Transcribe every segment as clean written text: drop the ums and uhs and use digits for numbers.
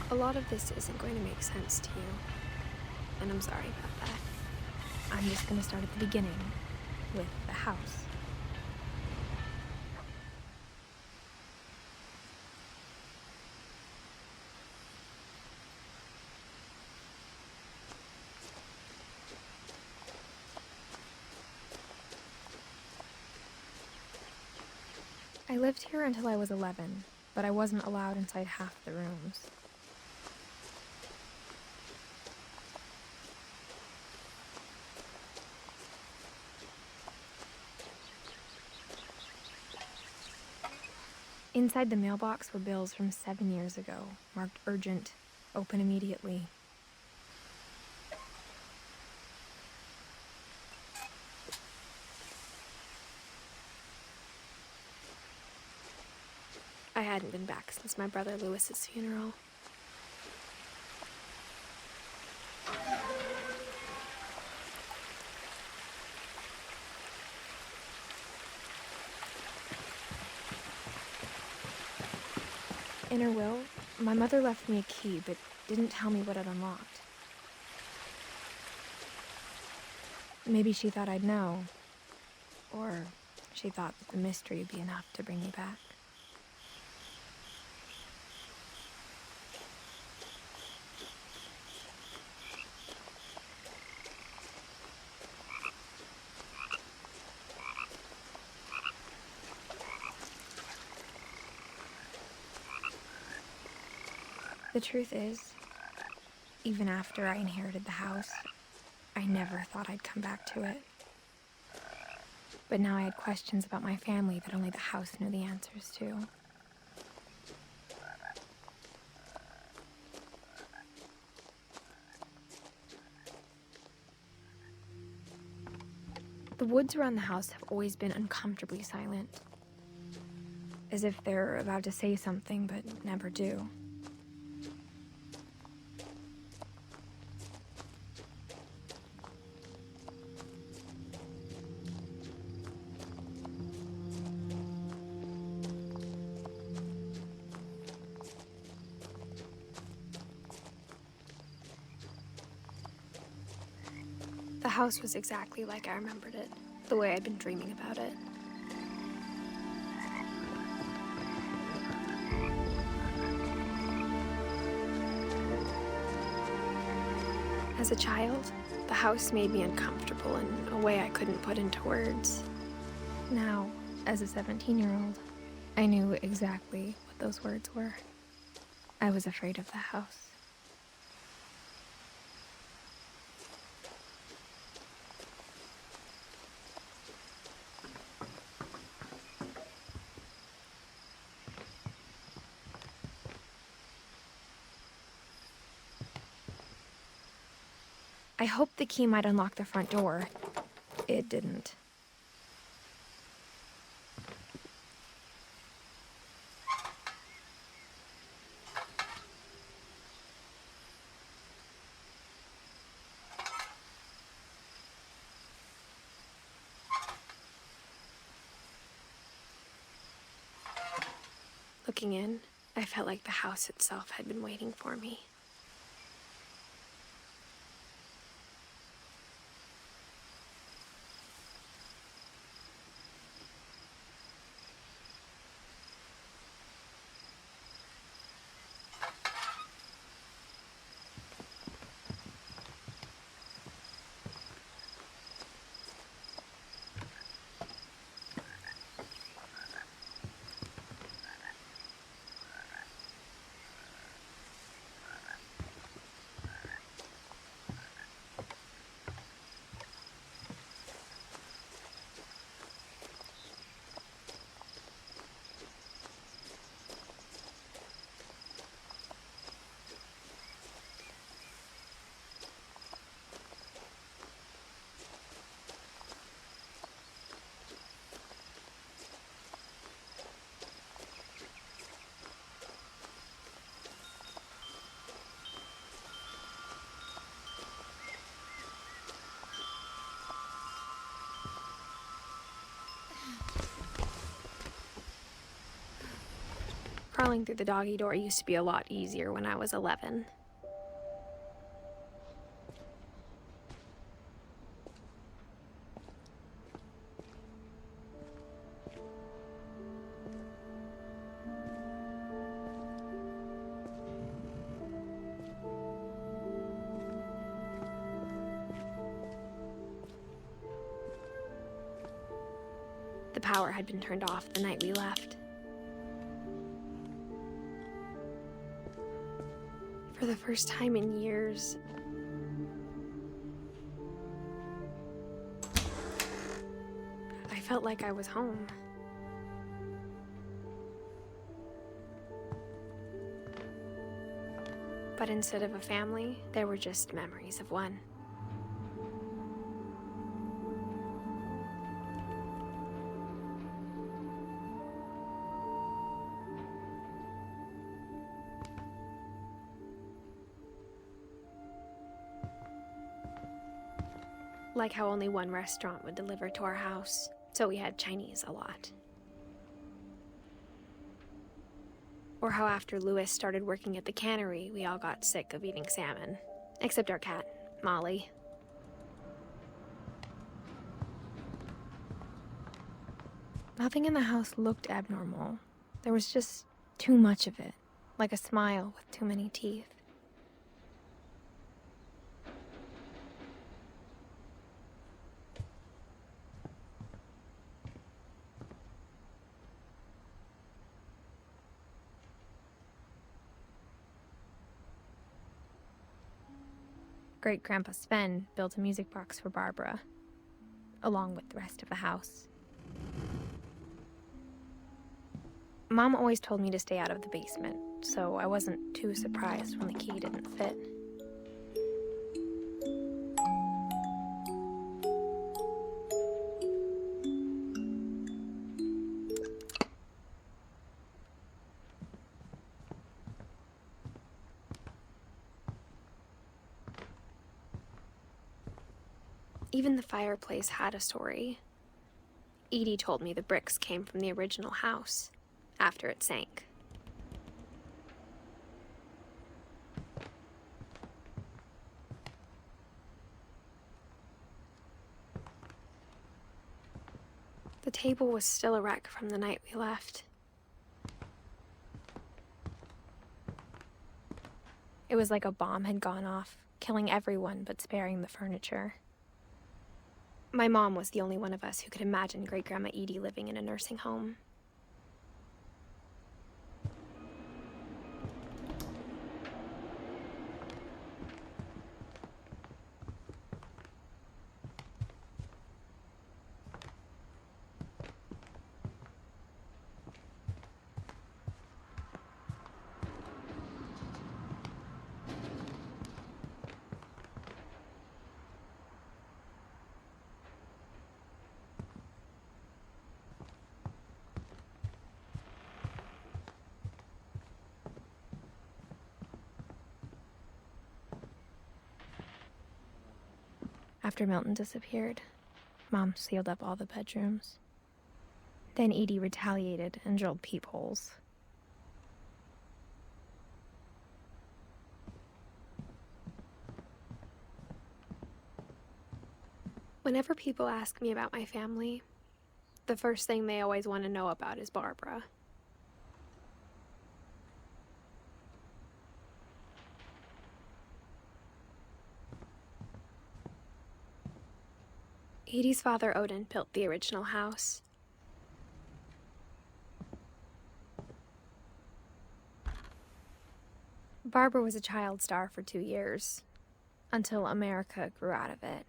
A lot of this isn't going to make sense to you, and I'm sorry about that. I'm just going to start at the beginning, with the house. I lived here until I was 11, but I wasn't allowed inside half the rooms. Inside the mailbox were bills from 7 years ago, marked urgent, open immediately. I hadn't been back since my brother Lewis's funeral. In her will, my mother left me a key, but didn't tell me what it unlocked. Maybe she thought I'd know, or she thought that the mystery would be enough to bring me back. The truth is, even after I inherited the house, I never thought I'd come back to it. But now I had questions about my family that only the house knew the answers to. The woods around the house have always been uncomfortably silent, as if they're about to say something but never do. The house was exactly like I remembered it, the way I'd been dreaming about it. As a child, the house made me uncomfortable in a way I couldn't put into words. Now, as a 17-year-old, I knew exactly what those words were. I was afraid of the house. I hoped the key might unlock the front door. It didn't. Looking in, I felt like the house itself had been waiting for me. Crawling through the doggy door used to be a lot easier when I was 11. The power had been turned off the night we left. For the first time in years, I felt like I was home. But instead of a family, there were just memories of one. Like how only one restaurant would deliver to our house, so we had Chinese a lot. Or how after Louis started working at the cannery, we all got sick of eating salmon. Except our cat, Molly. Nothing in the house looked abnormal. There was just too much of it, like a smile with too many teeth. Great-Grandpa Sven built a music box for Barbara, along with the rest of the house. Mom always told me to stay out of the basement, so I wasn't too surprised when the key didn't fit. Even the fireplace had a story. Edie told me the bricks came from the original house, after it sank. The table was still a wreck from the night we left. It was like a bomb had gone off, killing everyone but sparing the furniture. My mom was the only one of us who could imagine Great-Grandma Edie living in a nursing home. After Milton disappeared, Mom sealed up all the bedrooms. Then Edie retaliated and drilled peepholes. Whenever people ask me about my family, the first thing they always want to know about is Barbara. Edie's father, Orden, built the original house. Barbara was a child star for 2 years, until America grew out of it.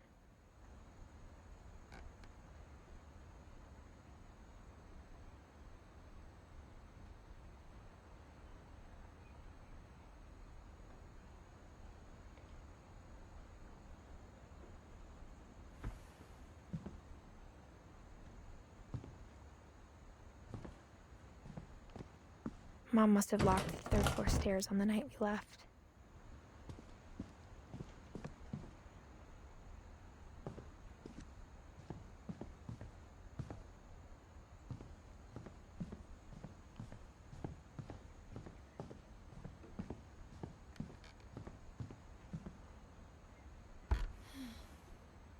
Mom must have locked the third-floor stairs on the night we left.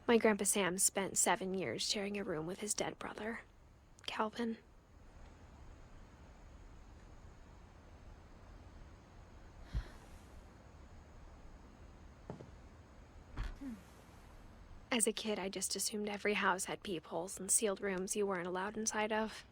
My Grandpa Sam spent 7 years sharing a room with his dead brother, Calvin. As a kid, I just assumed every house had peepholes and sealed rooms you weren't allowed inside of.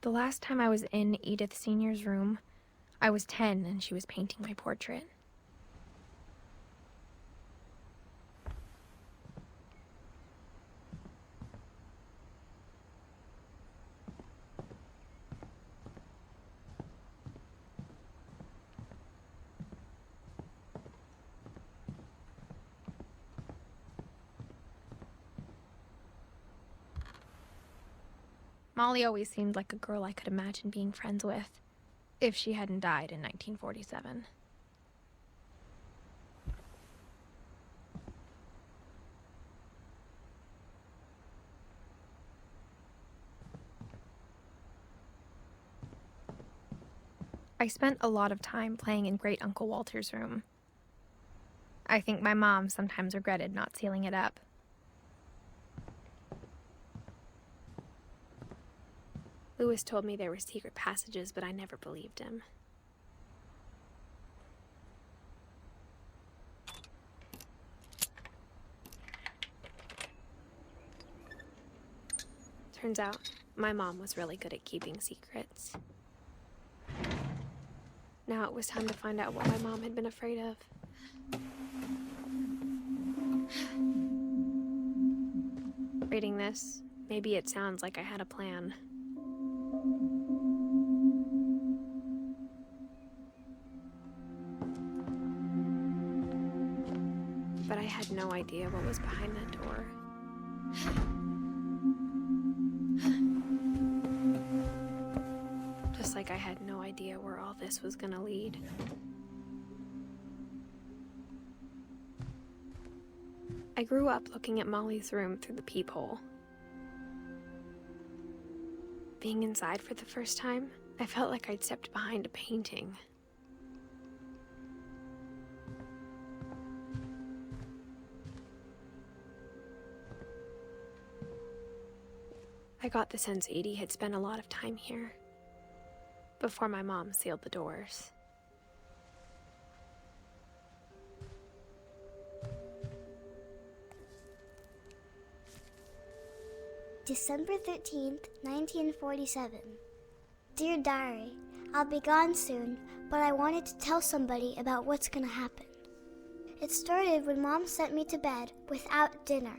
The last time I was in Edith Sr.'s room, I was 10 and she was painting my portrait. Molly always seemed like a girl I could imagine being friends with, if she hadn't died in 1947. I spent a lot of time playing in Great Uncle Walter's room. I think my mom sometimes regretted not sealing it up. Lewis told me there were secret passages, but I never believed him. Turns out, my mom was really good at keeping secrets. Now it was time to find out what my mom had been afraid of. Reading this, maybe it sounds like I had a plan. But I had no idea what was behind that door. Just like I had no idea where all this was gonna lead. I grew up looking at Molly's room through the peephole. Being inside for the first time, I felt like I'd stepped behind a painting. I got the sense Edie had spent a lot of time here, before my mom sealed the doors. December 13th, 1947. Dear Diary, I'll be gone soon, but I wanted to tell somebody about what's gonna happen. It started when Mom sent me to bed without dinner.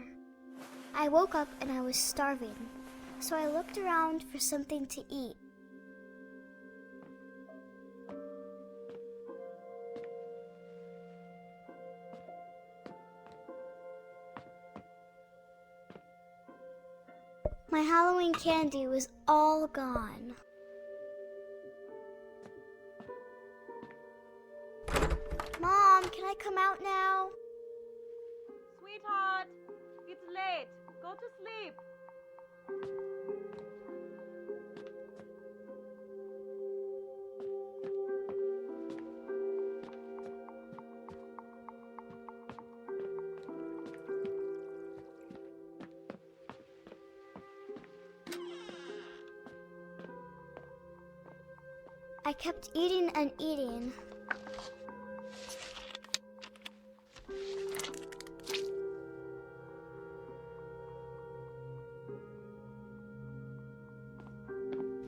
I woke up and I was starving, so I looked around for something to eat. My Halloween candy was all gone. Mom, can I come out now? Sweetheart, it's late. Go to sleep. I kept eating and eating.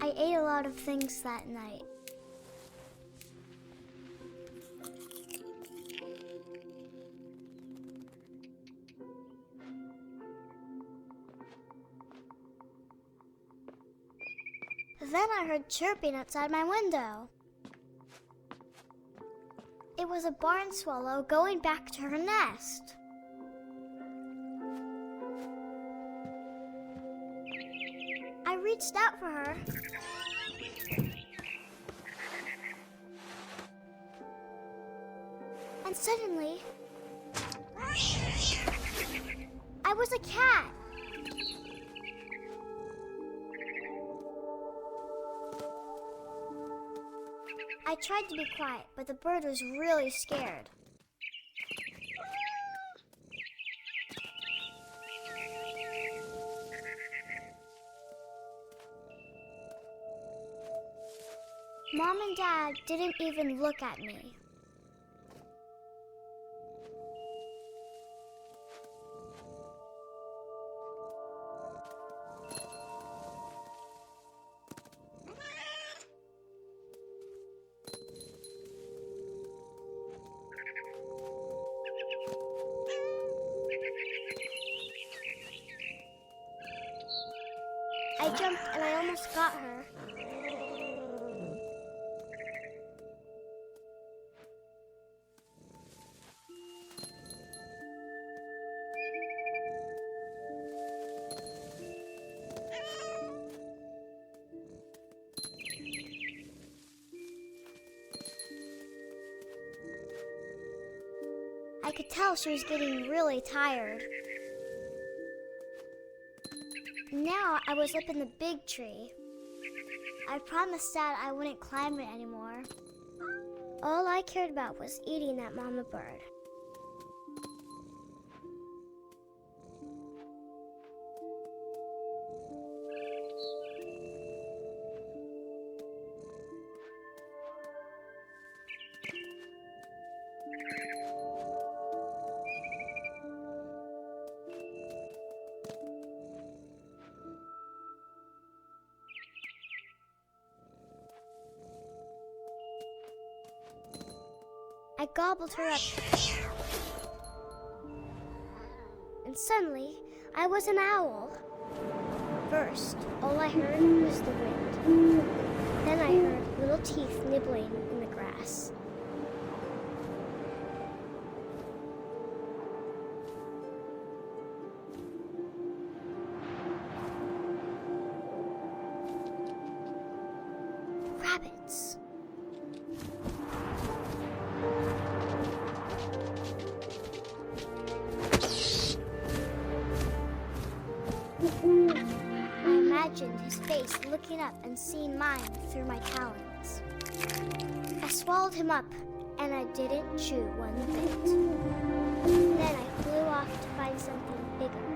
I ate a lot of things that night. Then I heard chirping outside my window. It was a barn swallow going back to her nest. I reached out for her. And suddenly, I was a cat. I tried to be quiet, but the bird was really scared. Mom and Dad didn't even look at me. I jumped and I almost got her. I could tell she was getting really tired. Now I was up in the big tree. I promised Dad I wouldn't climb it anymore. All I cared about was eating that mama bird. I gobbled her up. And suddenly, I was an owl. First, all I heard was the wind. Then I heard little teeth nibbling in the grass. Rabbits. I imagined his face looking up and seeing mine through my talons. I swallowed him up, and I didn't chew one bit. Then I flew off to find something bigger.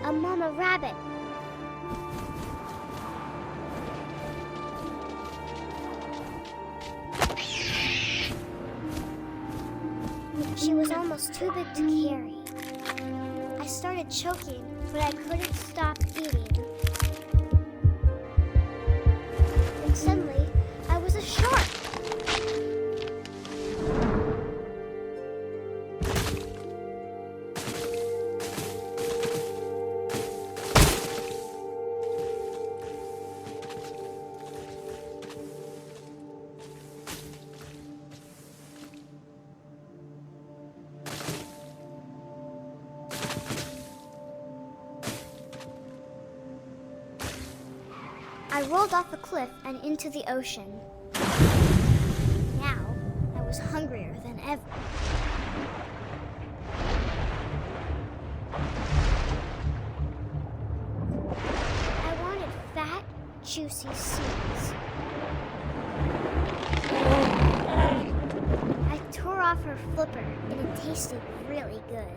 A mama rabbit. She was almost too big to carry. I started choking, but I couldn't stop eating. And suddenly, I was a shark. I rolled off a cliff and into the ocean. Now, I was hungrier than ever. I wanted fat, juicy seeds. I tore off her flipper, and it tasted really good.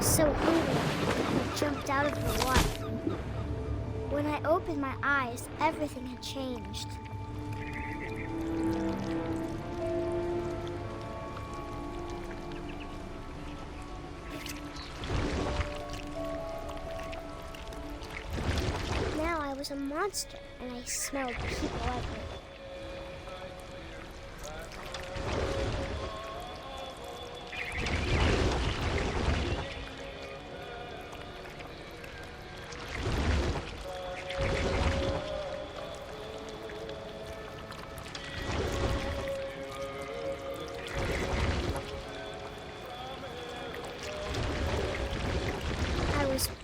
So hungry, I jumped out of the water. When I opened my eyes, everything had changed. Now I was a monster, and I smelled people everywhere.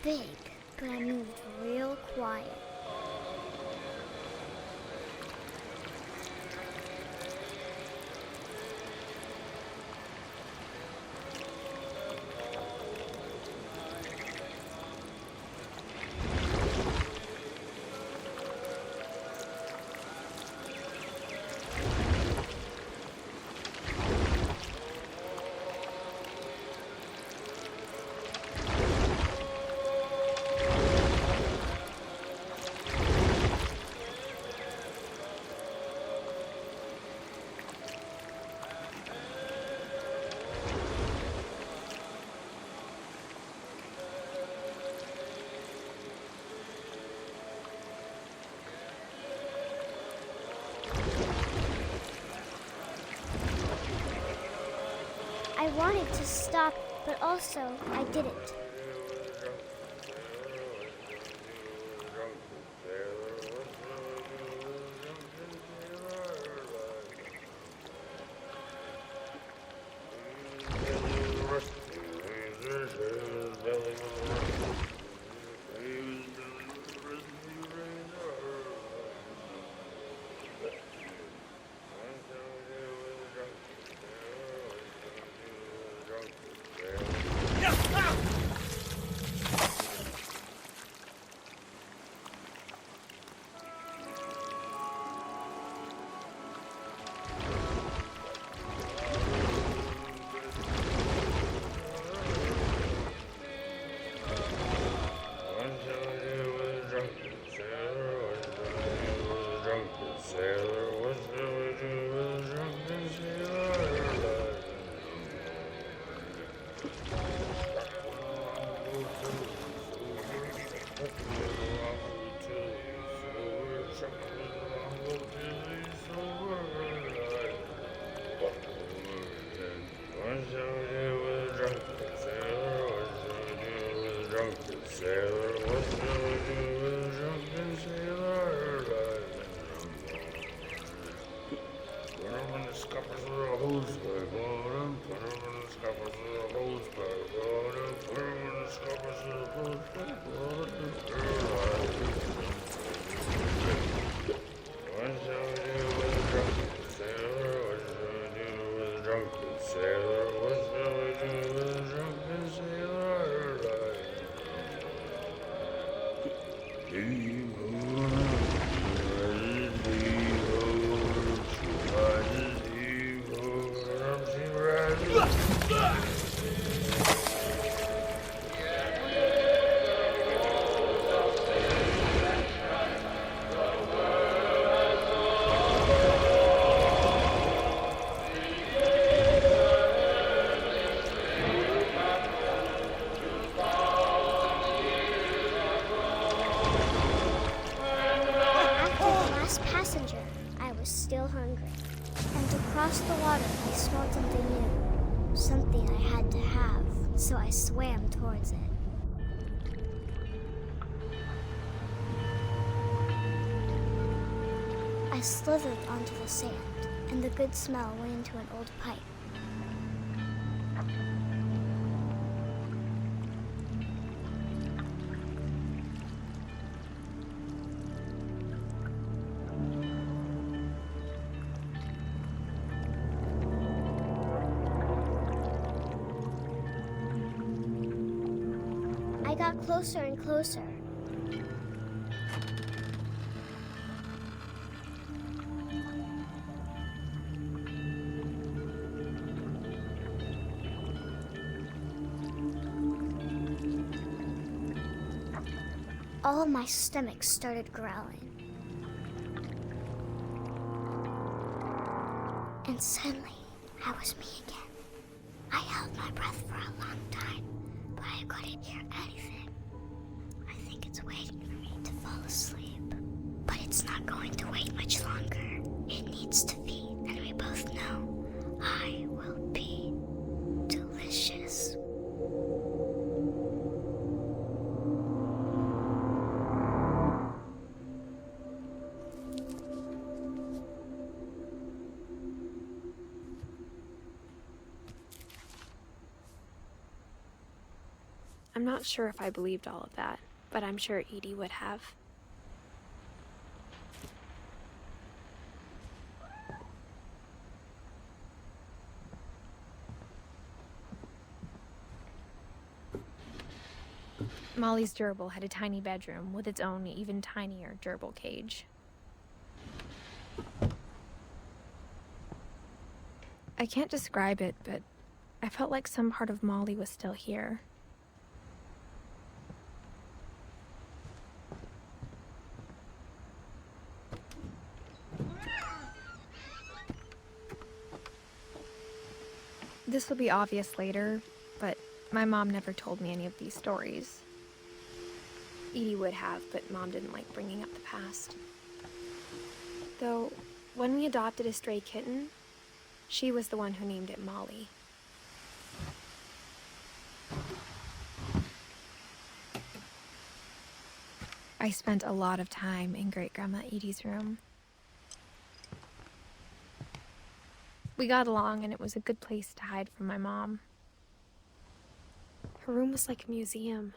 Big, but I wanted to stop, but also I didn't. Passenger, I was still hungry. And across the water, I smelled something new. Something I had to have, so I swam towards it. I slithered onto the sand, and the good smell went into an old pipe. I got closer and closer. All of my stomach started growling. And suddenly, I was me again. I held my breath for a long time, but I couldn't hear anything. I think it's waiting for me to fall asleep. But it's not going to wait much longer. It needs to feed, and we both know I will be delicious. I'm not sure if I believed all of that, but I'm sure Edie would have. Molly's gerbil had a tiny bedroom with its own even tinier gerbil cage. I can't describe it, but I felt like some part of Molly was still here. This will be obvious later, but my mom never told me any of these stories. Edie would have, but Mom didn't like bringing up the past. Though, when we adopted a stray kitten, she was the one who named it Molly. I spent a lot of time in Great-Grandma Edie's room. We got along, and it was a good place to hide from my mom. Her room was like a museum.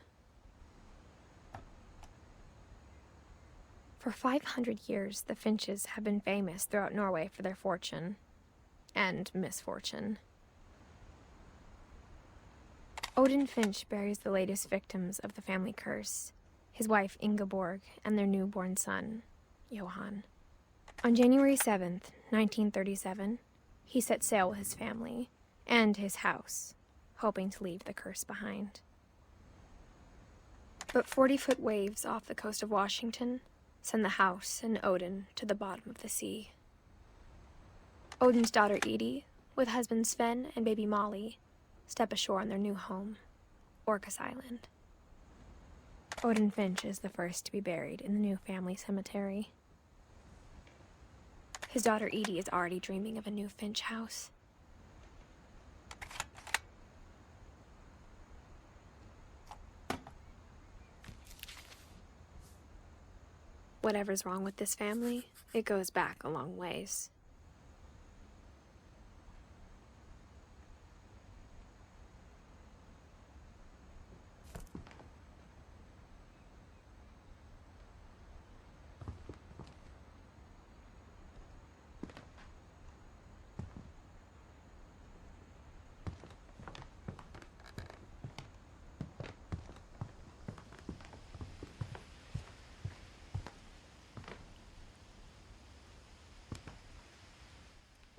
For 500 years, the Finches have been famous throughout Norway for their fortune and misfortune. Odin Finch buries the latest victims of the family curse, his wife Ingeborg and their newborn son, Johan. On January 7th, 1937, he set sail with his family and his house, hoping to leave the curse behind. But 40-foot waves off the coast of Washington send the house and Odin to the bottom of the sea. Odin's daughter Edie, with husband Sven and baby Molly, step ashore on their new home, Orcas Island. Odin Finch is the first to be buried in the new family cemetery. His daughter Edie is already dreaming of a new Finch house. Whatever's wrong with this family, it goes back a long ways.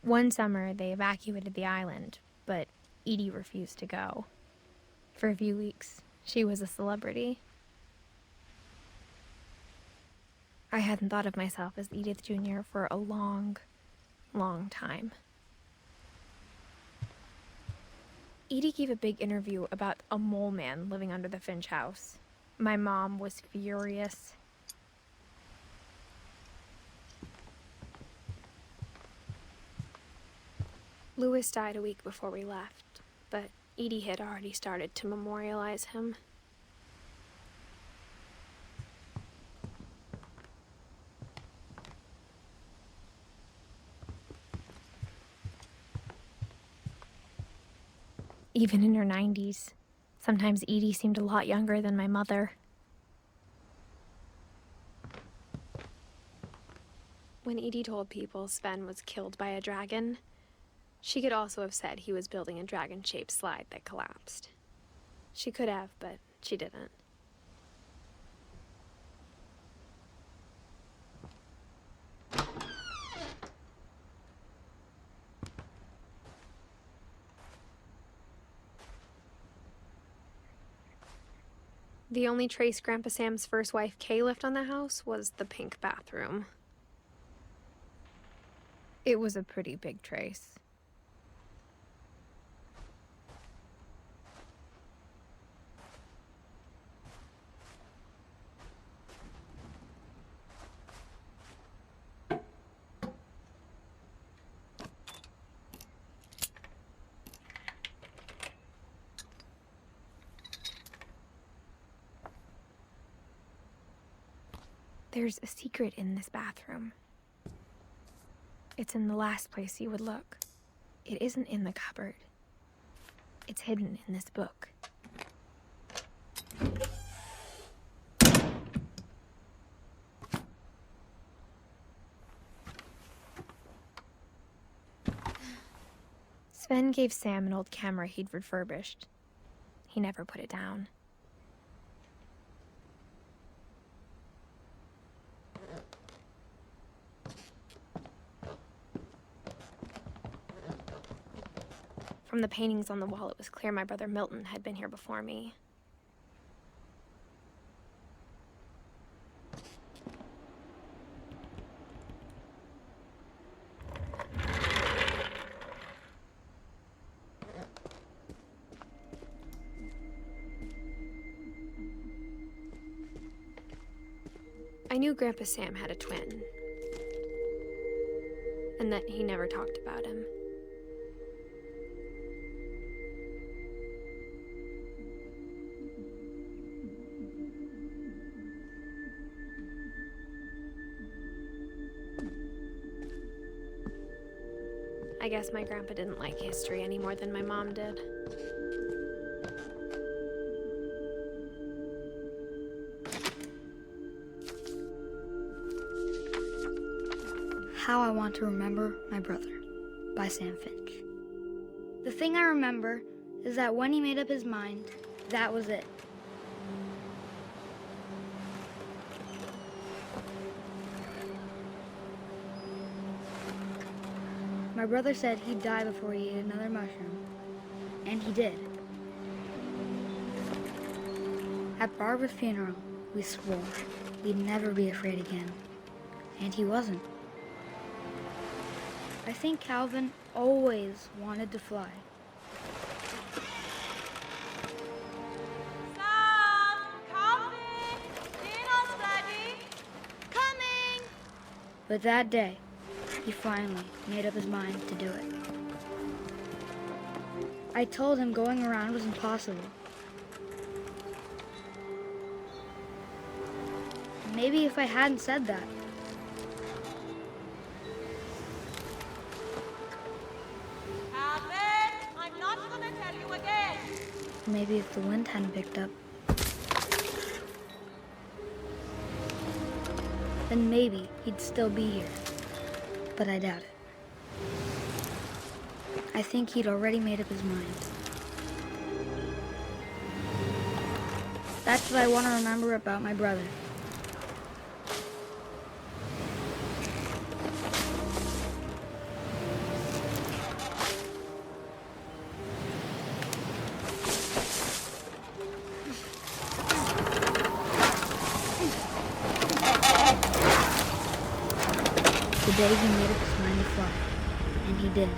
One summer, they evacuated the island, but Edie refused to go. For a few weeks, she was a celebrity. I hadn't thought of myself as Edith Jr. for a long, long time. Edie gave a big interview about a mole man living under the Finch house. My mom was furious. Louis died a week before we left, but Edie had already started to memorialize him. Even in her 90s, sometimes Edie seemed a lot younger than my mother. When Edie told people Sven was killed by a dragon, she could also have said he was building a dragon-shaped slide that collapsed. She could have, but she didn't. The only trace Grandpa Sam's first wife, Kay, left on the house was the pink bathroom. It was a pretty big trace. There's a secret in this bathroom. It's in the last place you would look. It isn't in the cupboard. It's hidden in this book. Sven gave Sam an old camera he'd refurbished. He never put it down. From the paintings on the wall, it was clear my brother Milton had been here before me. I knew Grandpa Sam had a twin, and that he never talked about him. I guess my grandpa didn't like history any more than my mom did. How I Want to Remember My Brother by Sam Finch. The thing I remember is that when he made up his mind, that was it. My brother said he'd die before he ate another mushroom, and he did. At Barbara's funeral, we swore we'd never be afraid again, and he wasn't. I think Calvin always wanted to fly. Sam! Calvin! Dinner's ready! Coming! But that day, he finally made up his mind to do it. I told him going around was impossible. Maybe if I hadn't said that, Calvin! I'm not gonna tell you again! maybe if the wind hadn't picked up, then maybe he'd still be here. But I doubt it. I think he'd already made up his mind. That's what I want to remember about my brother. The day he made up his mind to fly, and he did.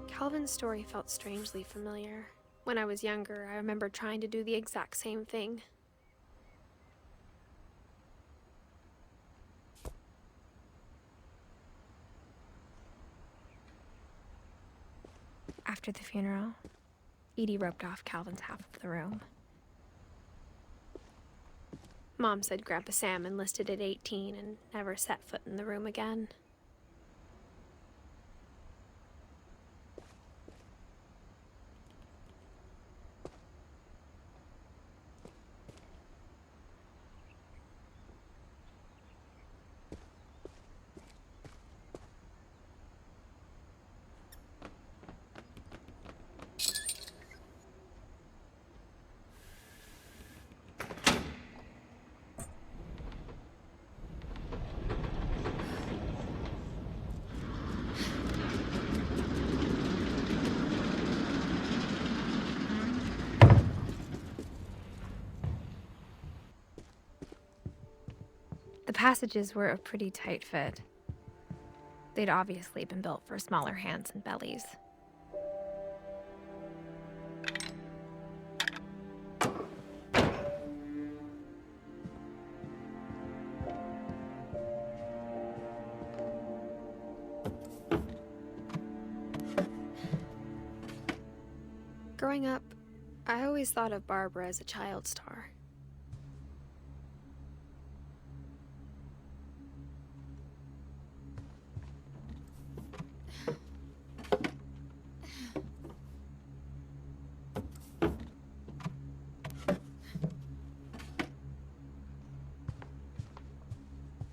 Calvin's story felt strangely familiar. When I was younger, I remember trying to do the exact same thing. After the funeral, Edie roped off Calvin's half of the room. Mom said Grandpa Sam enlisted at 18 and never set foot in the room again. The passages were a pretty tight fit. They'd obviously been built for smaller hands and bellies. Growing up, I always thought of Barbara as a child star.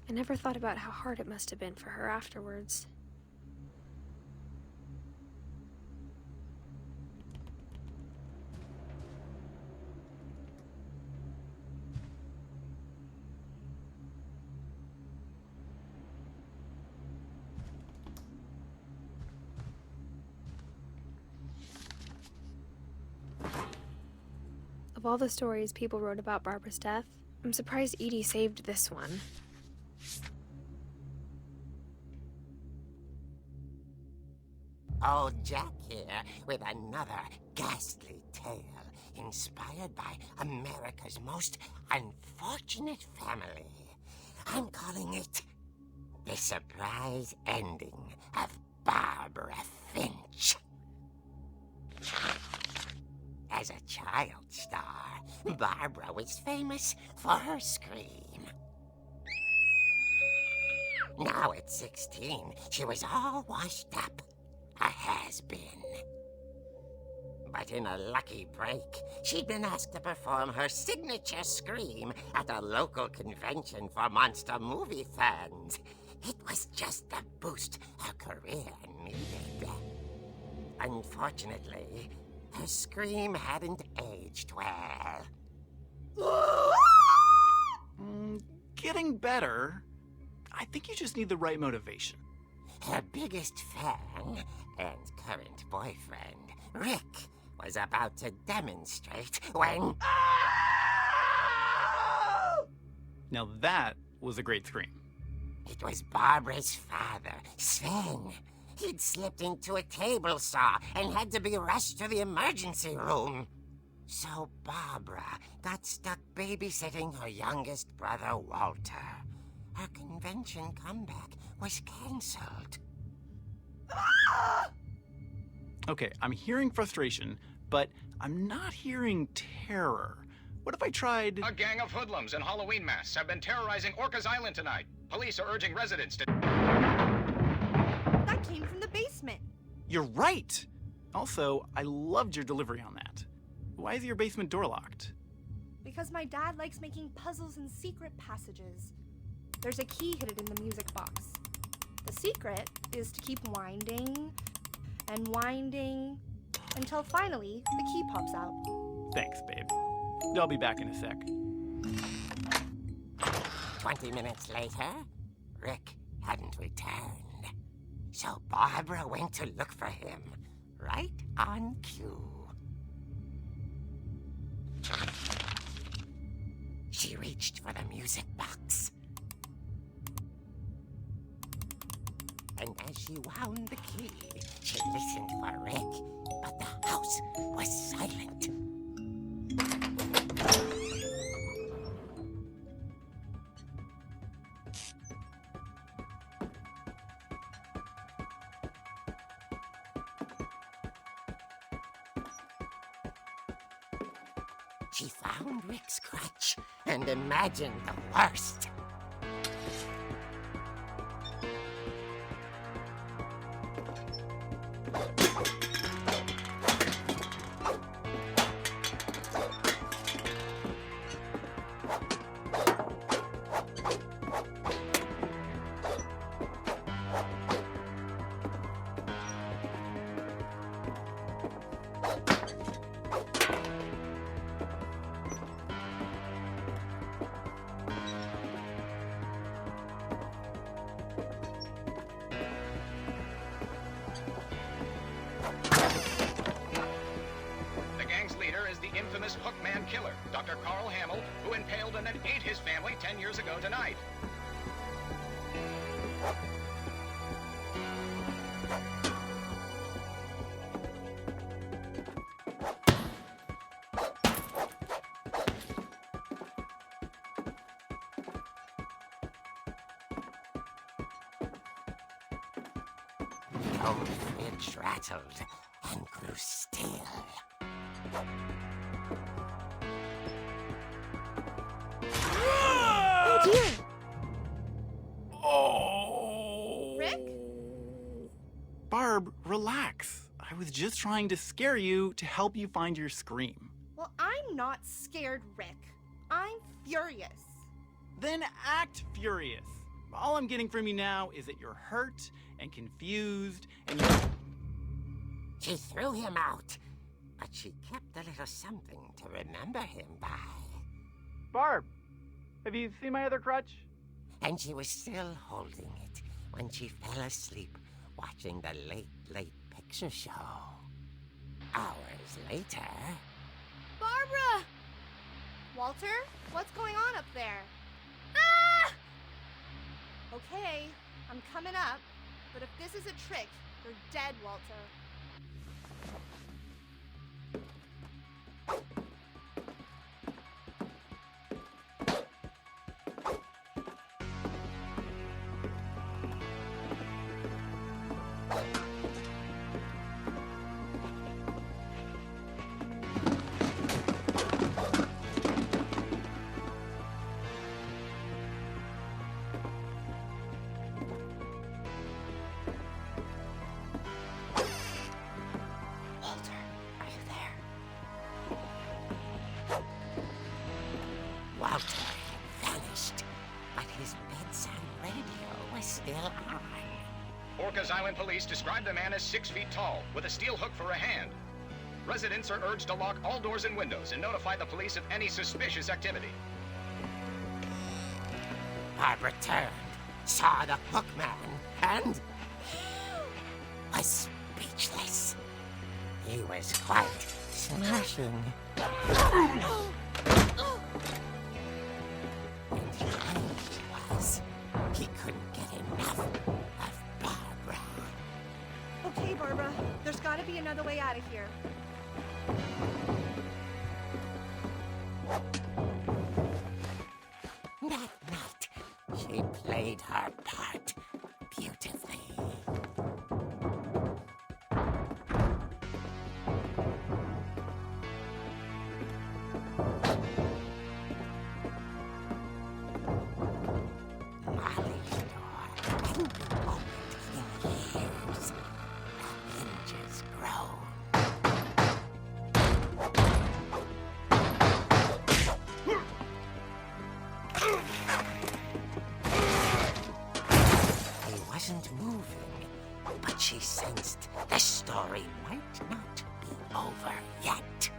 I never thought about how hard it must have been for her afterwards. Of all the stories people wrote about Barbara's death, I'm surprised Edie saved this one. Old Jack here with another ghastly tale inspired by America's most unfortunate family. I'm calling it The Surprise Ending of Barbara Finch. As a child star, Barbara was famous for her scream. Now at 16, she was all washed up. A has-been. But in a lucky break, she'd been asked to perform her signature scream at a local convention for monster movie fans. It was just the boost her career needed. Unfortunately, her scream hadn't aged well. Getting better. I think you just need the right motivation. Her biggest fan and current boyfriend, Rick, was about to demonstrate when... Now that was a great scream. It was Barbara's father, Sven. He'd slipped into a table saw and had to be rushed to the emergency room. So Barbara got stuck babysitting her youngest brother, Walter. Her convention comeback was cancelled. Okay, I'm hearing frustration, but I'm not hearing terror. What if I tried... A gang of hoodlums in Halloween masks have been terrorizing Orcas Island tonight. Police are urging residents to... That came from the basement. You're right! Also, I loved your delivery on that. Why is your basement door locked? Because my dad likes making puzzles and secret passages. There's a key hidden in the music box. The secret is to keep winding and winding until finally the key pops out. Thanks, babe. I'll be back in a sec. 20 minutes later, Rick hadn't returned. So Barbara went to look for him, right on cue. She reached for the music box. And as she wound the key, she listened for Rick, but the house was silent. She found Rick's crutch and imagined the worst. infamous Hookman killer, Dr. Carl Hamill, who impaled and then ate his family 10 years ago tonight. The old fridge rattled and grew still. Oh dear! Oh! Rick? Barb, relax. I was just trying to scare you to help you find your scream. Well, I'm not scared, Rick. I'm furious. Then act furious. All I'm getting from you now is that you're hurt and confused and you're... She threw him out, but she kept a little something to remember him by. Barb, have you seen my other crutch? And she was still holding it when she fell asleep watching the late picture show. Hours later... Barbara! Walter, what's going on up there? Ah! Okay, I'm coming up, but if this is a trick, you're dead, Walter. Walter had vanished, but his bedside radio was still on. Orcas Island police describe the man as 6 feet tall, with a steel hook for a hand. Residents are urged to lock all doors and windows and notify the police of any suspicious activity. Barbara turned, saw the hook man, and was speechless. He was quite smashing. And he was. He couldn't get enough of Barbara. Okay, Barbara, there's gotta be another way out of here. That night, she played her part beautifully. Molly's door hadn't been opened in years. The hinges groaned. He wasn't moving, but she sensed the story might not be over yet.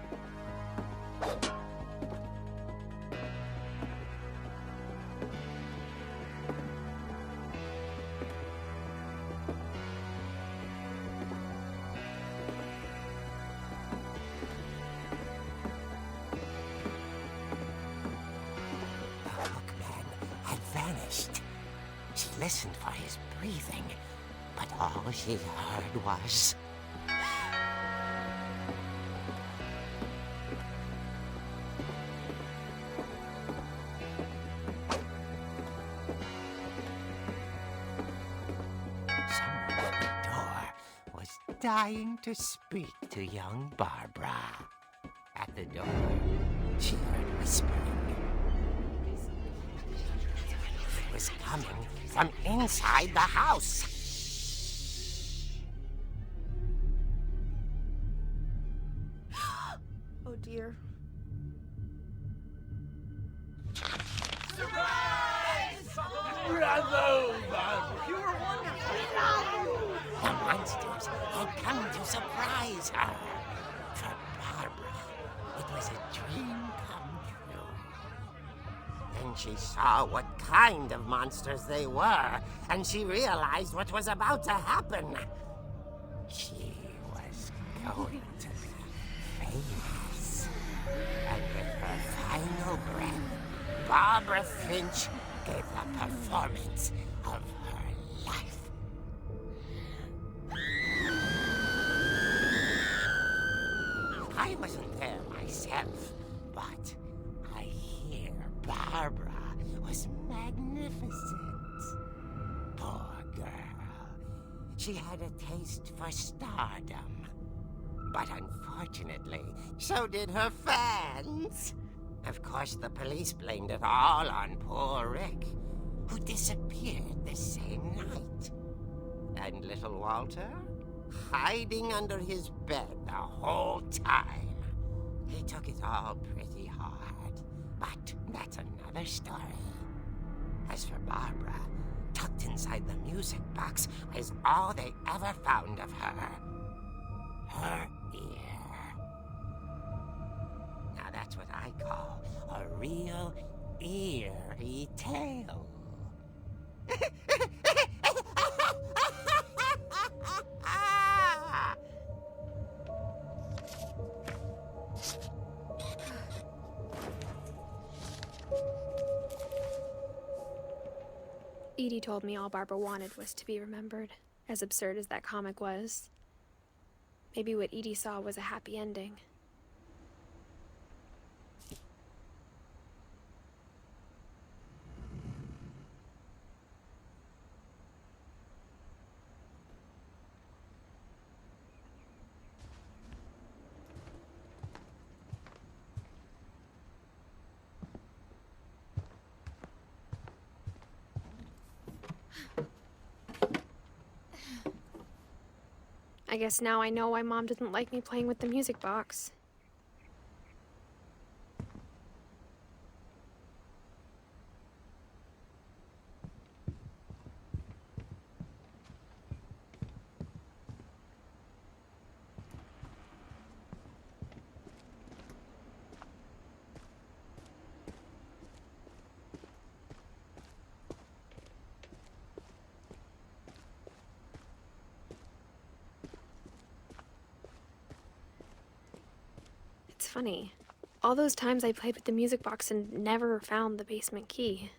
The hookman had vanished. She listened for his breathing, but all she heard was... someone at the door was dying to speak to young Barbara. At the door, she heard whispering. It was coming from inside the house. Oh dear. The monsters had come to surprise her. For Barbara, it was a dream come true. Then she saw what kind of monsters they were, and she realized what was about to happen. She was going to be famous. And with her final breath, Barbara Finch gave the performance of her life. I wasn't there myself, but I hear Barbara was magnificent. Poor girl. She had a taste for stardom. But unfortunately, so did her fans. Of course, the police blamed it all on poor Rick, who disappeared the same night. And little Walter? Hiding under his bed the whole time. He took it all pretty hard, but that's another story. As for Barbara, tucked inside the music box was all they ever found of her. Her ear. Now that's what I call a real eerie tale. Edie told me all Barbara wanted was to be remembered, as absurd as that comic was. Maybe what Edie saw was a happy ending. I guess now I know why Mom didn't like me playing with the music box. funny. All those times I played with the music box and never found the basement key.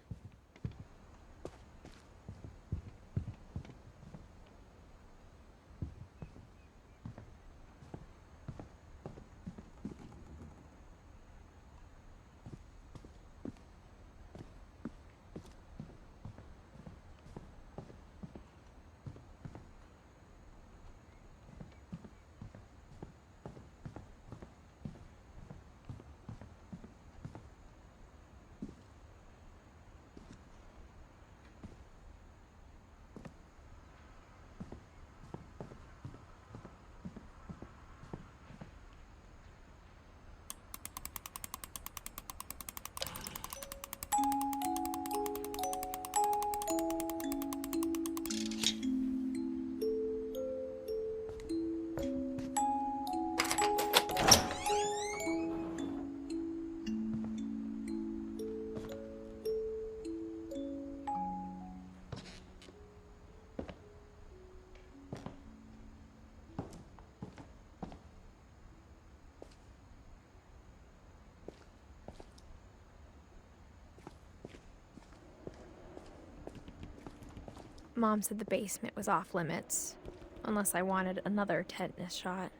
Mom said the basement was off limits, unless I wanted another tetanus shot.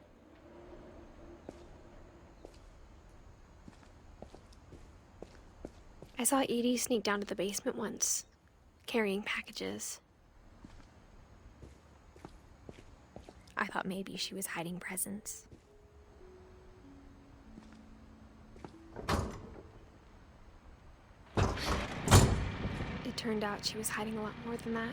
I saw Edie sneak down to the basement once, carrying packages. I thought maybe she was hiding presents. It turned out she was hiding a lot more than that.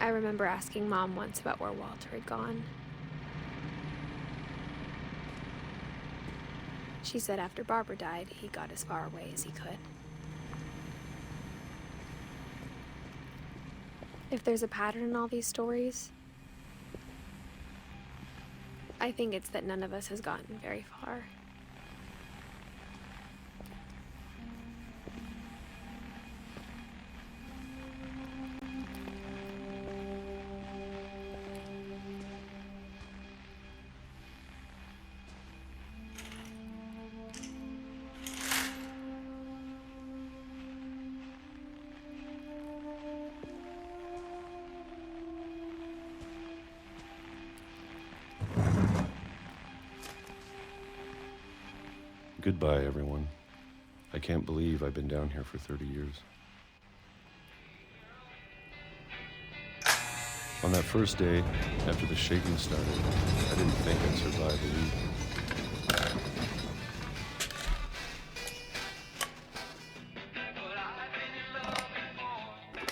I remember asking Mom once about where Walter had gone. She said after Barbara died, he got as far away as he could. If there's a pattern in all these stories, I think it's that none of us has gotten very far. Goodbye, everyone. I can't believe I've been down here for 30 years. On that first day, after the shaking started, I didn't think I'd survive a week.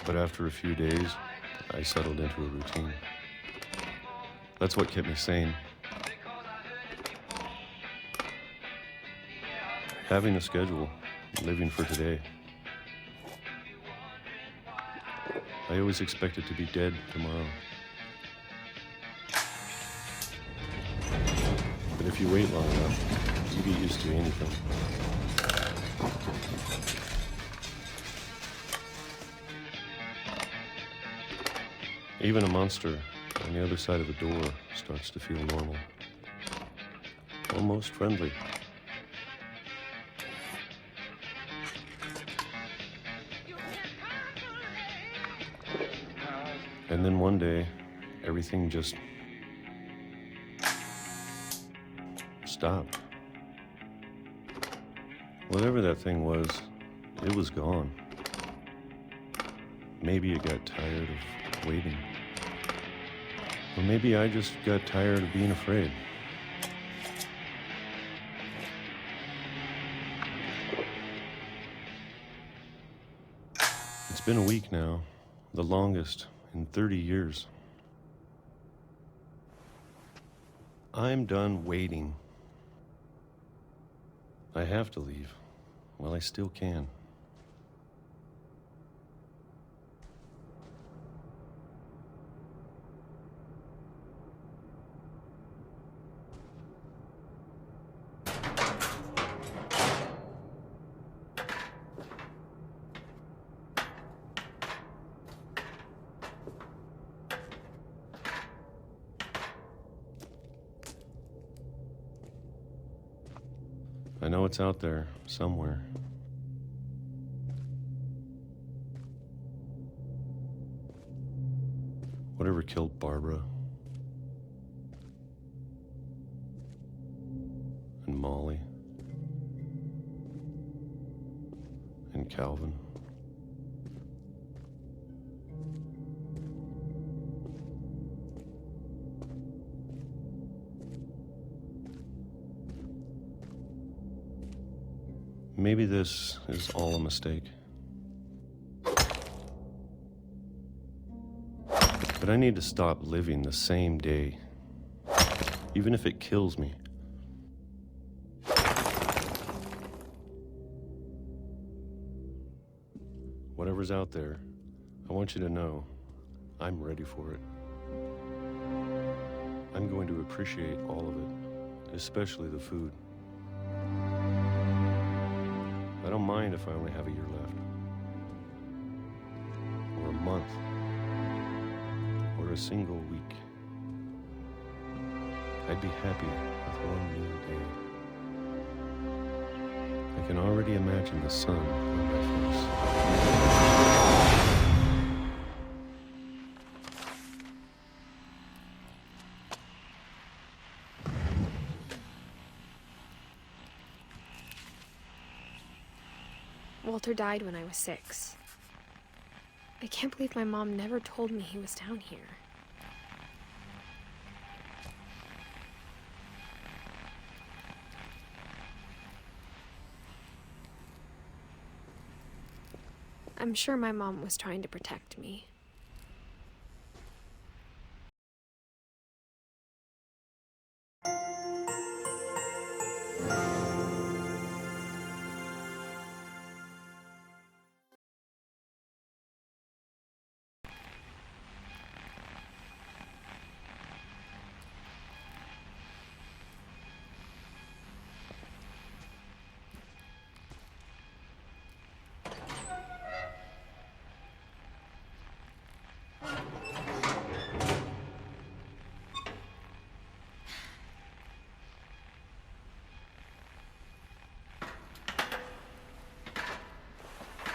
But after a few days, I settled into a routine. That's what kept me sane. Having a schedule, living for today. I always expected to be dead tomorrow. But if you wait long enough, you get used to anything. Even a monster on the other side of the door starts to feel normal. Almost friendly. And then one day, everything just stopped. Whatever that thing was, it was gone. Maybe it got tired of waiting. Or maybe I just got tired of being afraid. It's been a week now, the longest in 30 years. I'm done waiting. I have to leave. Well, I still can. I know it's out there, somewhere. Whatever killed Barbara and Molly and Calvin. Maybe this is all a mistake. But I need to stop living the same day, even if it kills me. Whatever's out there, I want you to know I'm ready for it. I'm going to appreciate all of it, especially the food. I don't mind if I only have a year left, or a month, or a single week. I'd be happy with one new day. I can already imagine the sun on my face. Walter died when I was 6. I can't believe my mom never told me he was down here. I'm sure my mom was trying to protect me.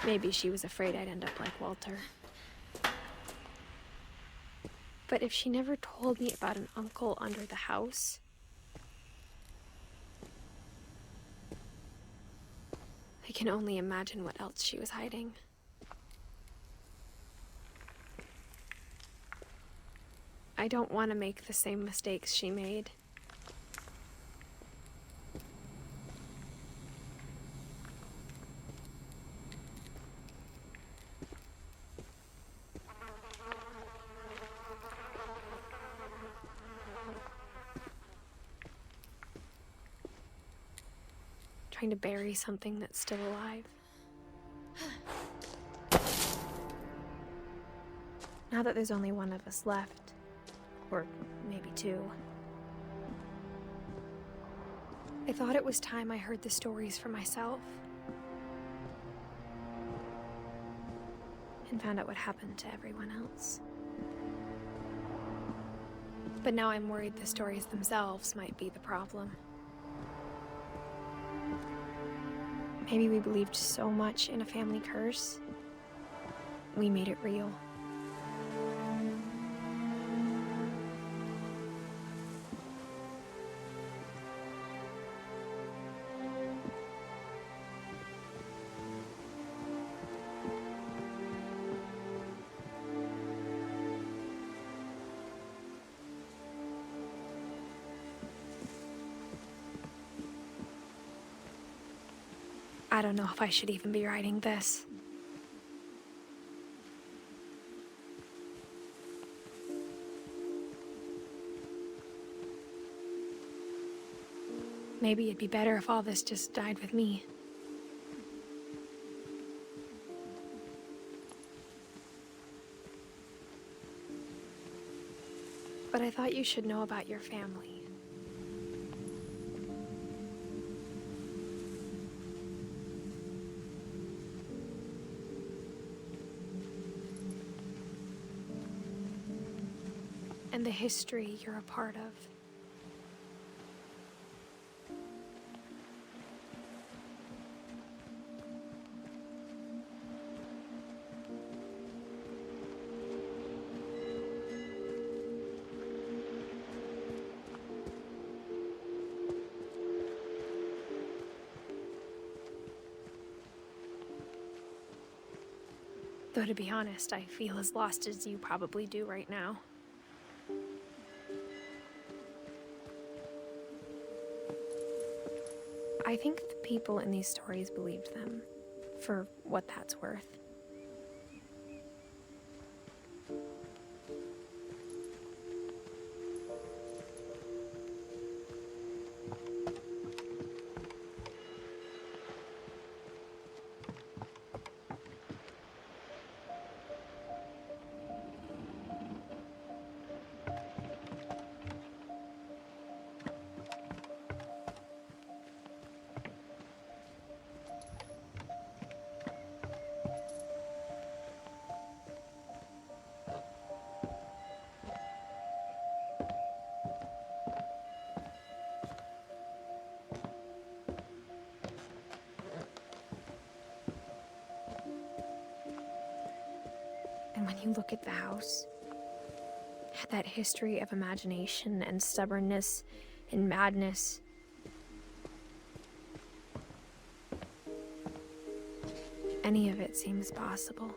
Maybe she was afraid I'd end up like Walter. But if she never told me about an uncle under the house, I can only imagine what else she was hiding. I don't want to make the same mistakes she made. Trying to bury something that's still alive. Now that there's only one of us left, or maybe 2, I thought it was time I heard the stories for myself and found out what happened to everyone else. But now I'm worried the stories themselves might be the problem. Maybe we believed so much in a family curse, we made it real. I don't know if I should even be writing this. Maybe it'd be better if all this just died with me. But I thought you should know about your family. And the history you're a part of. Though to be honest, I feel as lost as you probably do right now. I think the people in these stories believed them, for what that's worth. And when you look at the house, that history of imagination and stubbornness and madness, any of it seems possible.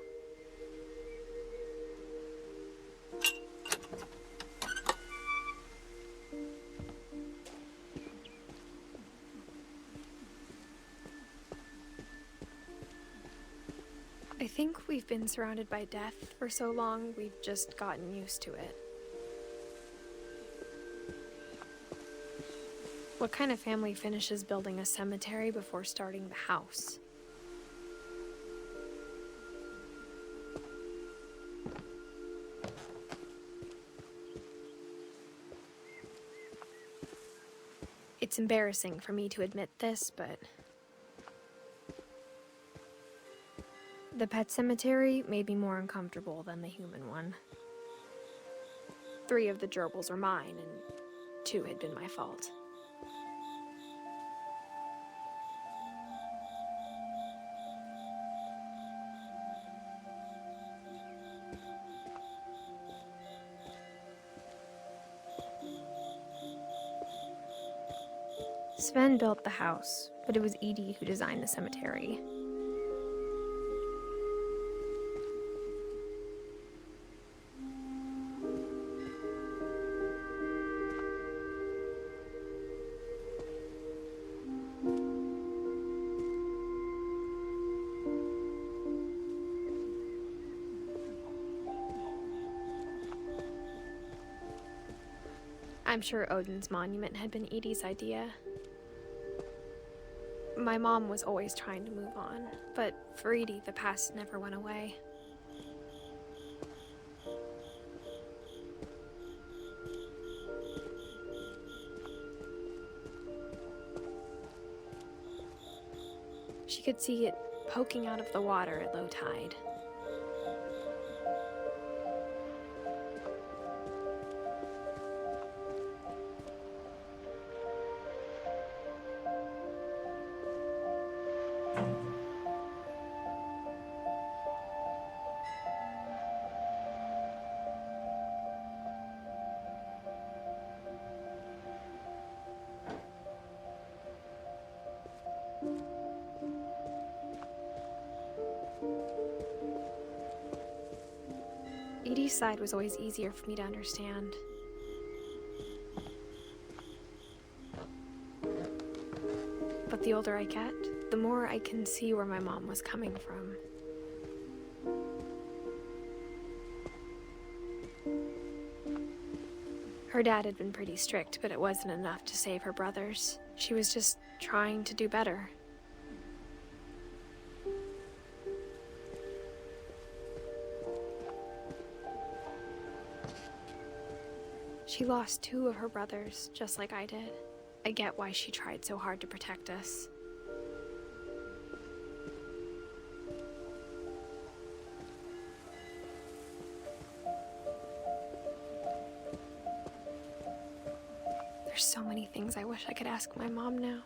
I think we've been surrounded by death for so long, we've just gotten used to it. What kind of family finishes building a cemetery before starting the house? It's embarrassing for me to admit this, but the pet cemetery made me more uncomfortable than the human one. 3 of the gerbils were mine, and 2 had been my fault. Sven built the house, but it was Edie who designed the cemetery. I'm sure Odin's monument had been Edie's idea. My mom was always trying to move on, but for Edie, the past never went away. She could see it poking out of the water at low tide. Edie's side was always easier for me to understand. But the older I get, the more I can see where my mom was coming from. Her dad had been pretty strict, but it wasn't enough to save her brothers. She was just trying to do better. She lost 2 of her brothers, just like I did. I get why she tried so hard to protect us. There's so many things I wish I could ask my mom now.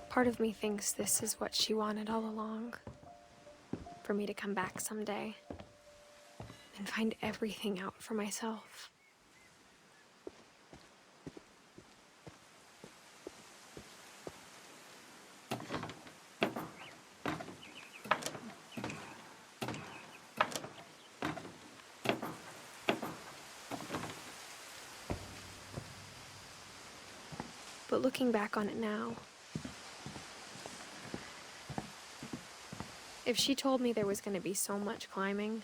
Part of me thinks this is what she wanted all along. For me to come back someday and find everything out for myself. but looking back on it now, if she told me there was going to be so much climbing,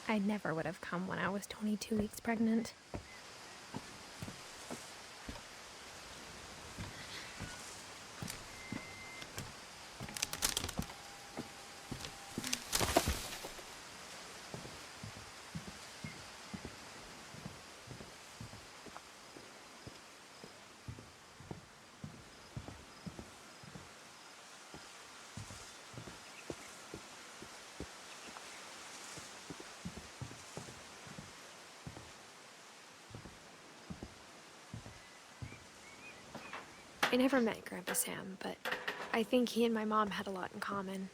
I never would have come when I was 22 weeks pregnant. I never met Grandpa Sam, but I think he and my mom had a lot in common.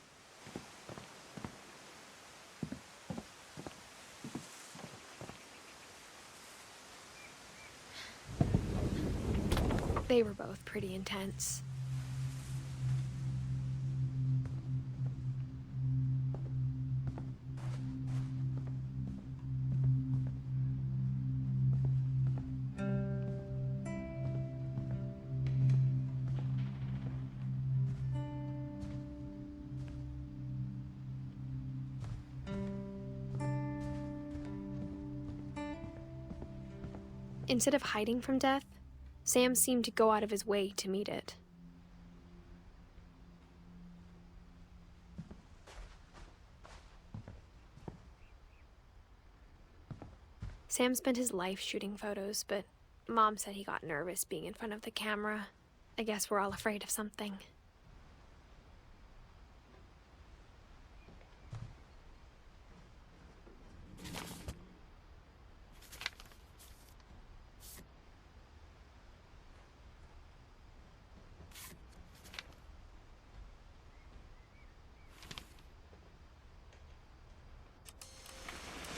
They were both pretty intense. Instead of hiding from death, Sam seemed to go out of his way to meet it. Sam spent his life shooting photos, but Mom said he got nervous being in front of the camera. I guess we're all afraid of something.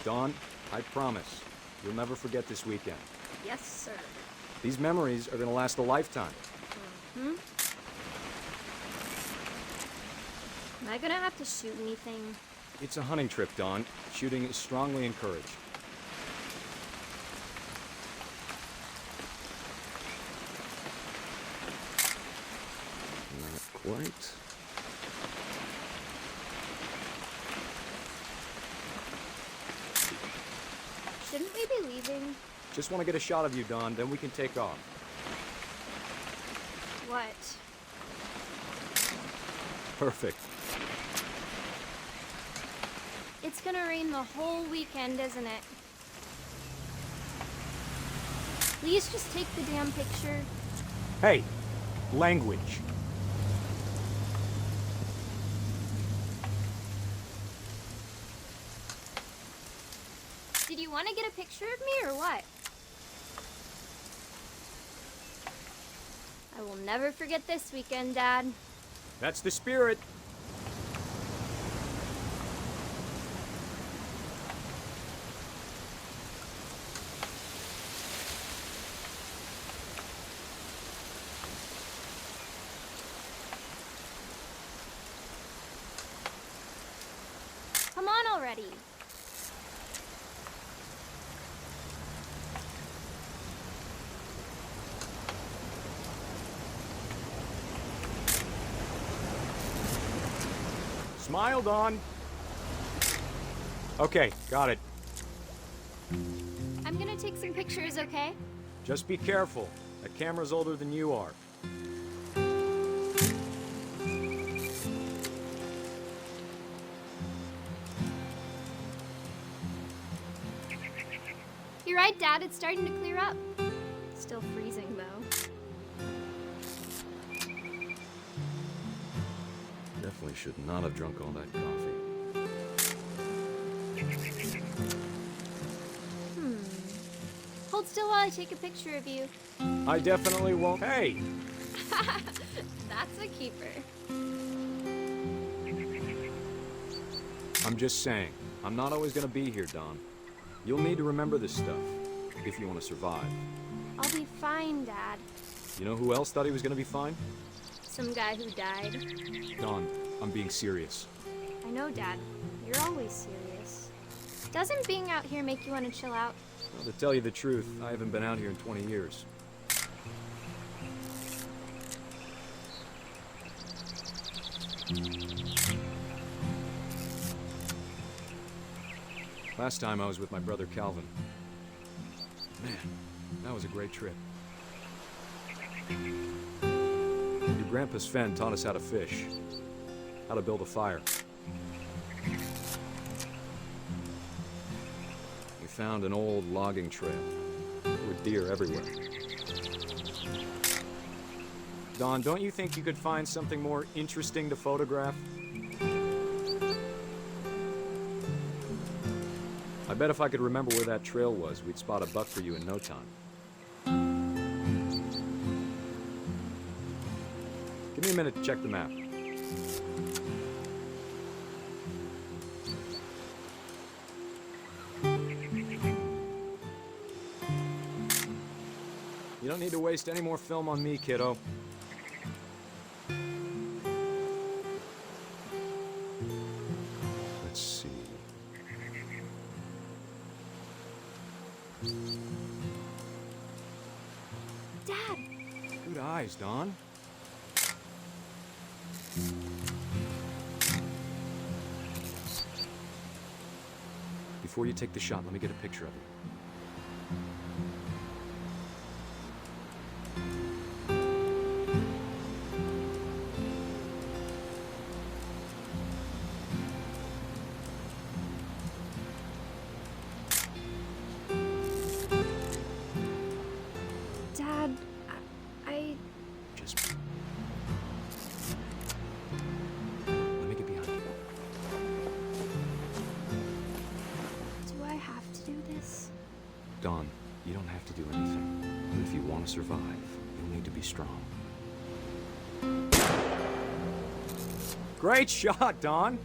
Dawn, I promise, you'll never forget this weekend. Yes, sir. These memories are gonna last a lifetime. Am I gonna have to shoot anything? It's a hunting trip, Dawn. Shooting is strongly encouraged. Not quite. Shouldn't we be leaving? Just want to get a shot of you, Dawn, then we can take off. What? Perfect. It's gonna rain the whole weekend, isn't it? Please just take the damn picture. Hey, language. Did you want to get a picture of me or what? I will never forget this weekend, Dad. That's the spirit. Come on already. Smile, Dawn. Okay, got it. I'm gonna take some pictures, okay? Just be careful. That camera's older than you are. You're right, Dad. It's starting to clear up. Still freezing, though. Definitely should not have drunk all that coffee. Hold still while I take a picture of you. I definitely won't. Hey! That's a keeper. I'm just saying, I'm not always gonna be here, Dawn. You'll need to remember this stuff, if you want to survive. I'll be fine, Dad. You know who else thought he was gonna be fine? Some guy who died. Dawn, I'm being serious. I know, Dad. You're always serious. Doesn't being out here make you want to chill out? Well, to tell you the truth, I haven't been out here in 20 years. Last time I was with my brother Calvin. Man, that was a great trip. Your grandpa Sven taught us how to fish, how to build a fire. We found an old logging trail. There were deer everywhere. Don, don't you think you could find something more interesting to photograph? I bet if I could remember where that trail was, we'd spot a buck for you in no time. Give me a minute to check the map. You don't need to waste any more film on me, kiddo. Let's see. Dad! Good eyes, Don. Before you take the shot, let me get a picture of it. Dad, I... Just... Let me get behind you. Do I have to do this? Don, you don't have to do anything. But if you want to survive, you'll need to be strong. Great shot, Don!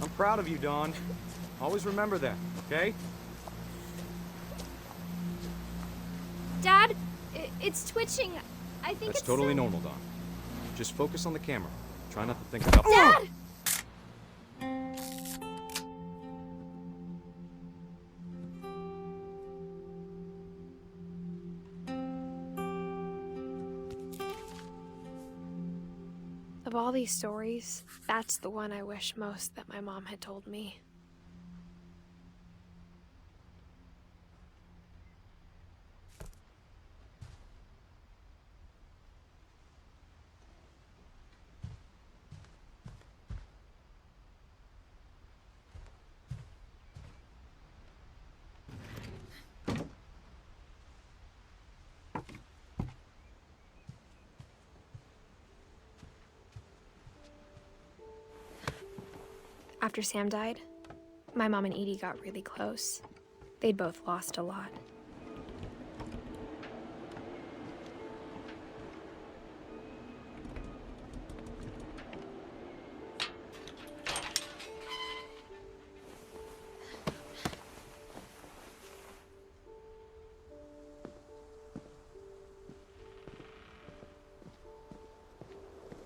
I'm proud of you, Don. Always remember that, okay? Dad, it's twitching. I think That's it's totally normal, Don. Just focus on the camera. Try not to think about... Dad! Of all these stories, that's the one I wish most that my mom had told me. After Sam died, my mom and Edie got really close. They'd both lost a lot.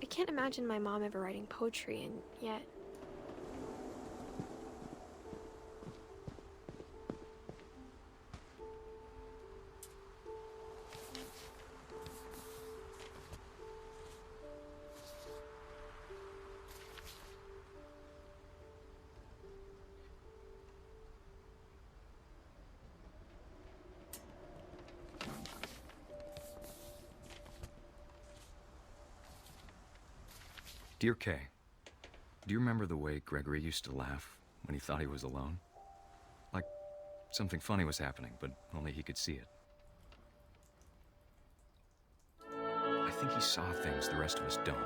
I can't imagine my mom ever writing poetry, and yet... Dear Kay, do you remember the way Gregory used to laugh when he thought he was alone? Like something funny was happening, but only he could see it. I think he saw things the rest of us don't.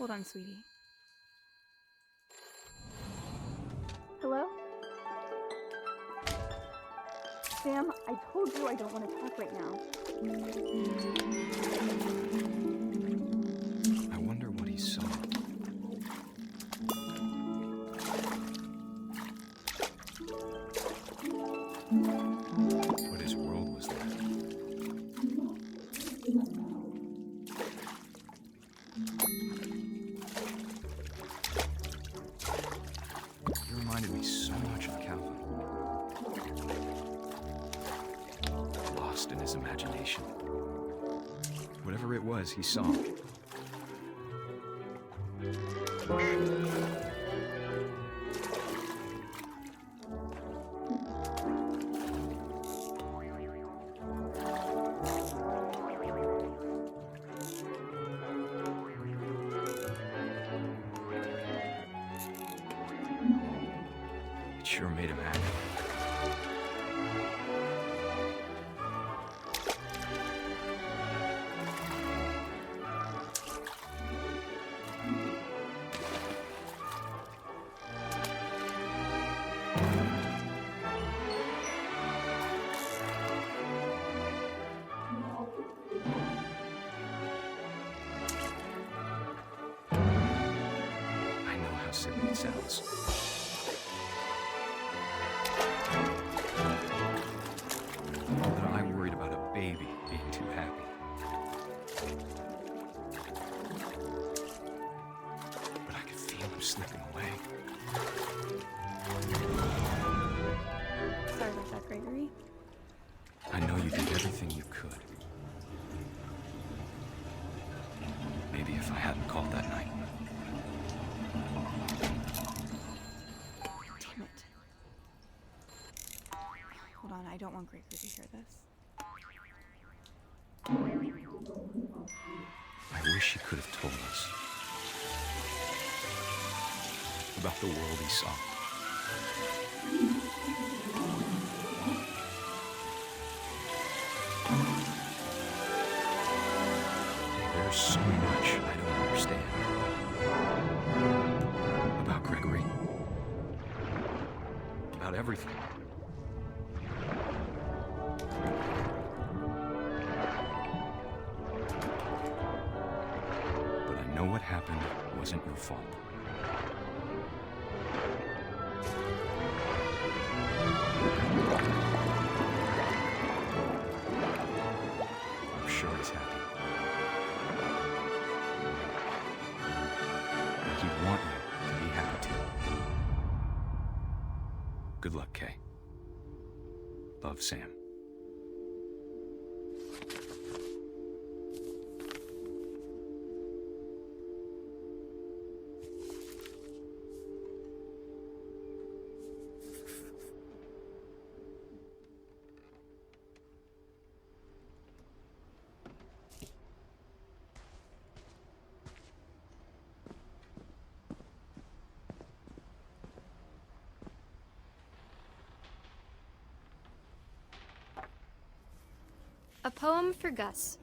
Hold on, sweetie. Hello? Sam, I told you I don't want to talk right now. I wonder what he saw. What his world was like. He reminded me so much of Calvin. Lost in his imagination. Whatever it was, he saw. It sure made him happy. I know how silly it sounds. That I worried about a baby being too happy. But I could feel him slipping away. Sorry about that, Gregory. I know you did everything you could. Maybe if I hadn't called that night. Damn it. Hold on, I don't want Gregory to hear this. I wish he could have told us about the world he saw. There's so much I don't understand about Gregory, about everything. But I know what happened wasn't your fault. I'm sure he's happy. He'd want you to be happy too. Good luck, Kay. Love, Sam. A poem for Gus,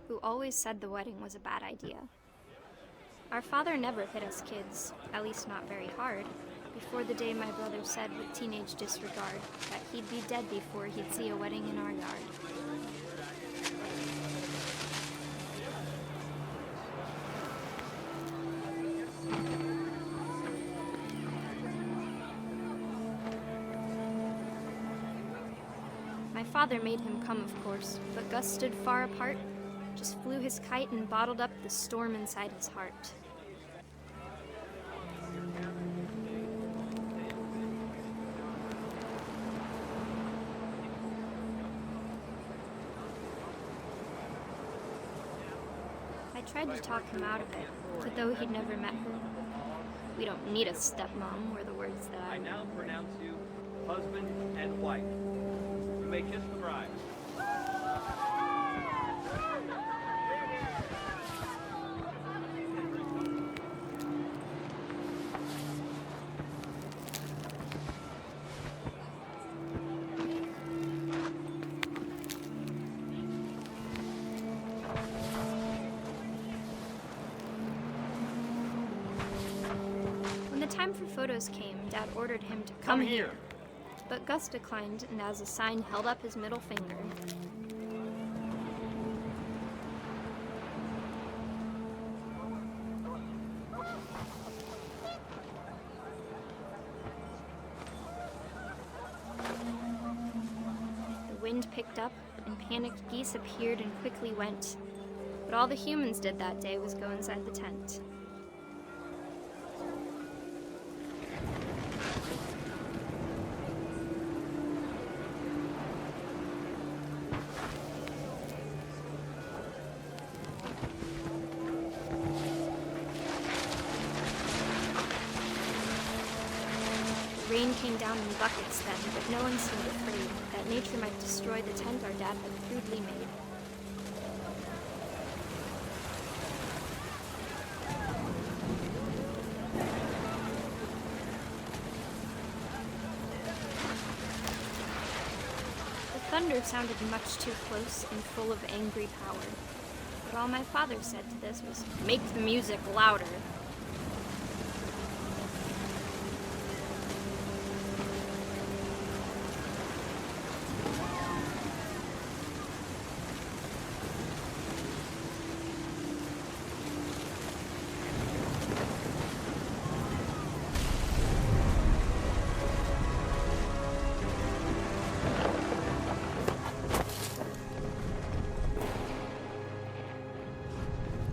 who always said the wedding was a bad idea. Our father never hit us kids, at least not very hard, before the day my brother said with teenage disregard that he'd be dead before he'd see a wedding in our yard. My father made him come, of course, but Gus stood far apart, just flew his kite and bottled up the storm inside his heart. I tried to talk him out of it, but though he'd never met her, we don't need a stepmom, were the words that I now pronounce you husband and wife. You may kiss the bride. time for photos came, Dad ordered him to come here. But Gus declined, and as a sign held up his middle finger. The wind picked up, and panicked geese appeared and quickly went. But all the humans did that day was go inside the tent. Rain came down in buckets then, but no one seemed afraid that nature might destroy the tent our dad had crudely made. The thunder sounded much too close and full of angry power. But all my father said to this was, "Make the music louder."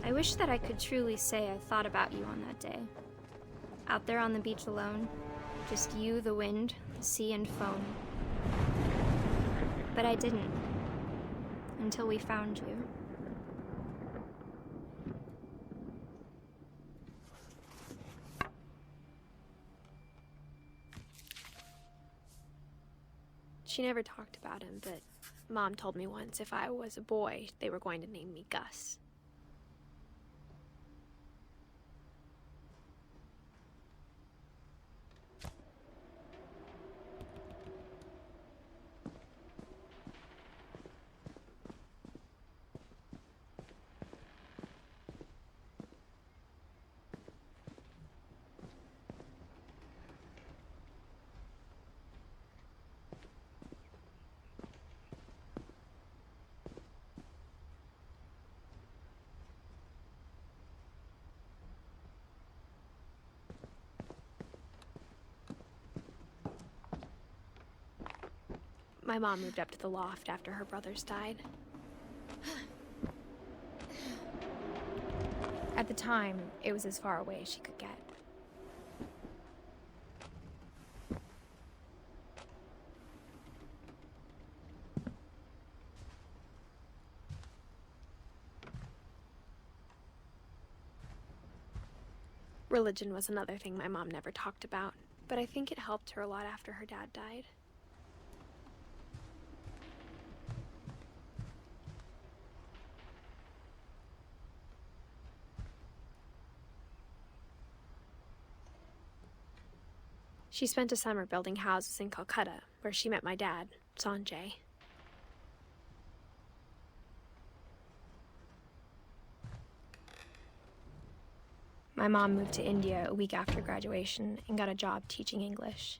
I wish that I could truly say I thought about you on that day. Out there on the beach alone, just you, the wind, the sea, and foam. But I didn't, until we found you. She never talked about him, but Mom told me once if I was a boy, they were going to name me Gus. My mom moved up to the loft after her brothers died. At the time, it was as far away as she could get. Religion was another thing my mom never talked about, but I think it helped her a lot after her dad died. She spent a summer building houses in Calcutta, where she met my dad, Sanjay. My mom moved to India a week after graduation and got a job teaching English.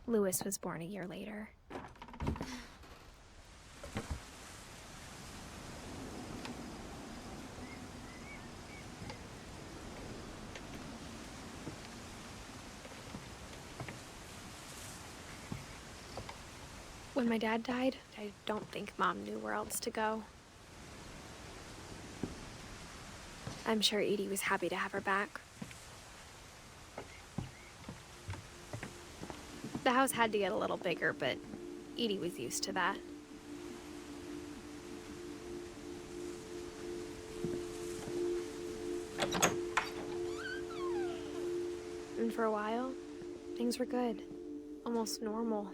Louis was born a year later. When my dad died, I don't think Mom knew where else to go. I'm sure Edie was happy to have her back. The house had to get a little bigger, but Edie was used to that. And for a while, things were good. Almost normal.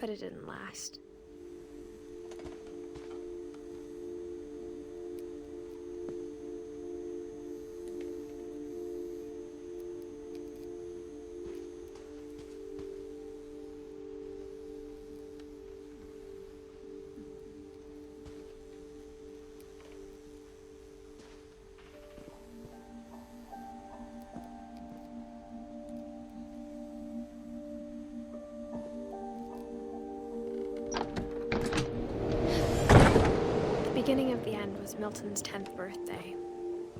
But it didn't last. The beginning of the end was Milton's 10th birthday,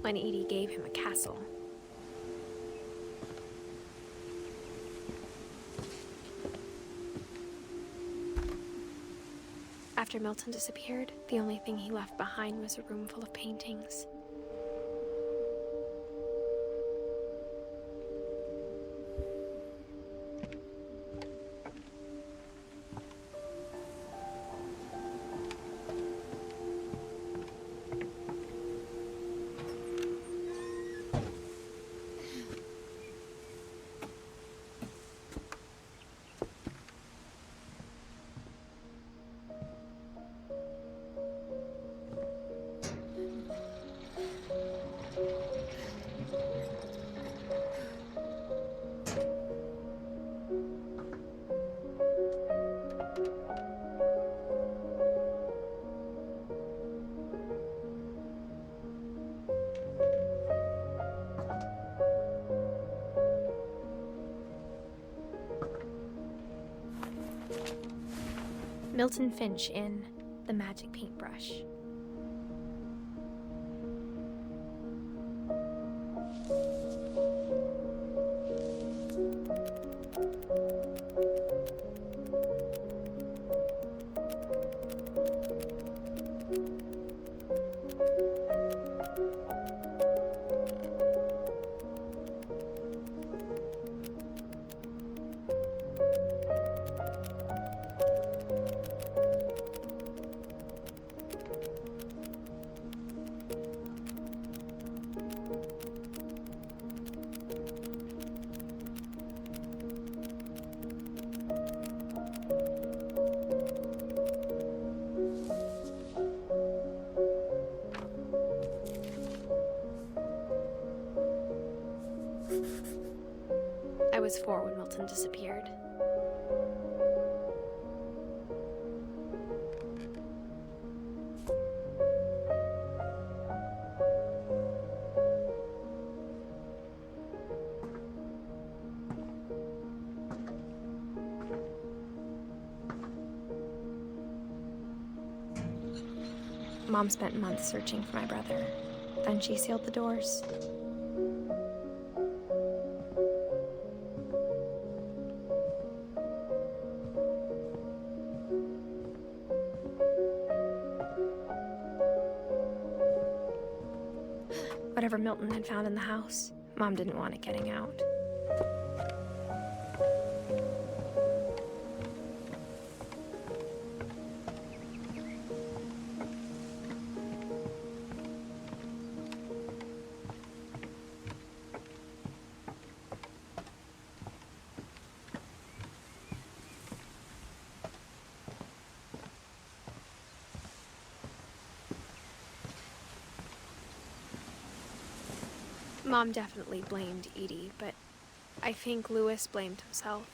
when Edie gave him a castle. After Milton disappeared, the only thing he left behind was a room full of paintings. Milton Finch in The Magic Paintbrush. I was 4 when Milton disappeared. Mom spent months searching for my brother. Then she sealed the doors. Whatever Milton had found in the house, Mom didn't want it getting out. Mom definitely blamed Edie, but I think Louis blamed himself.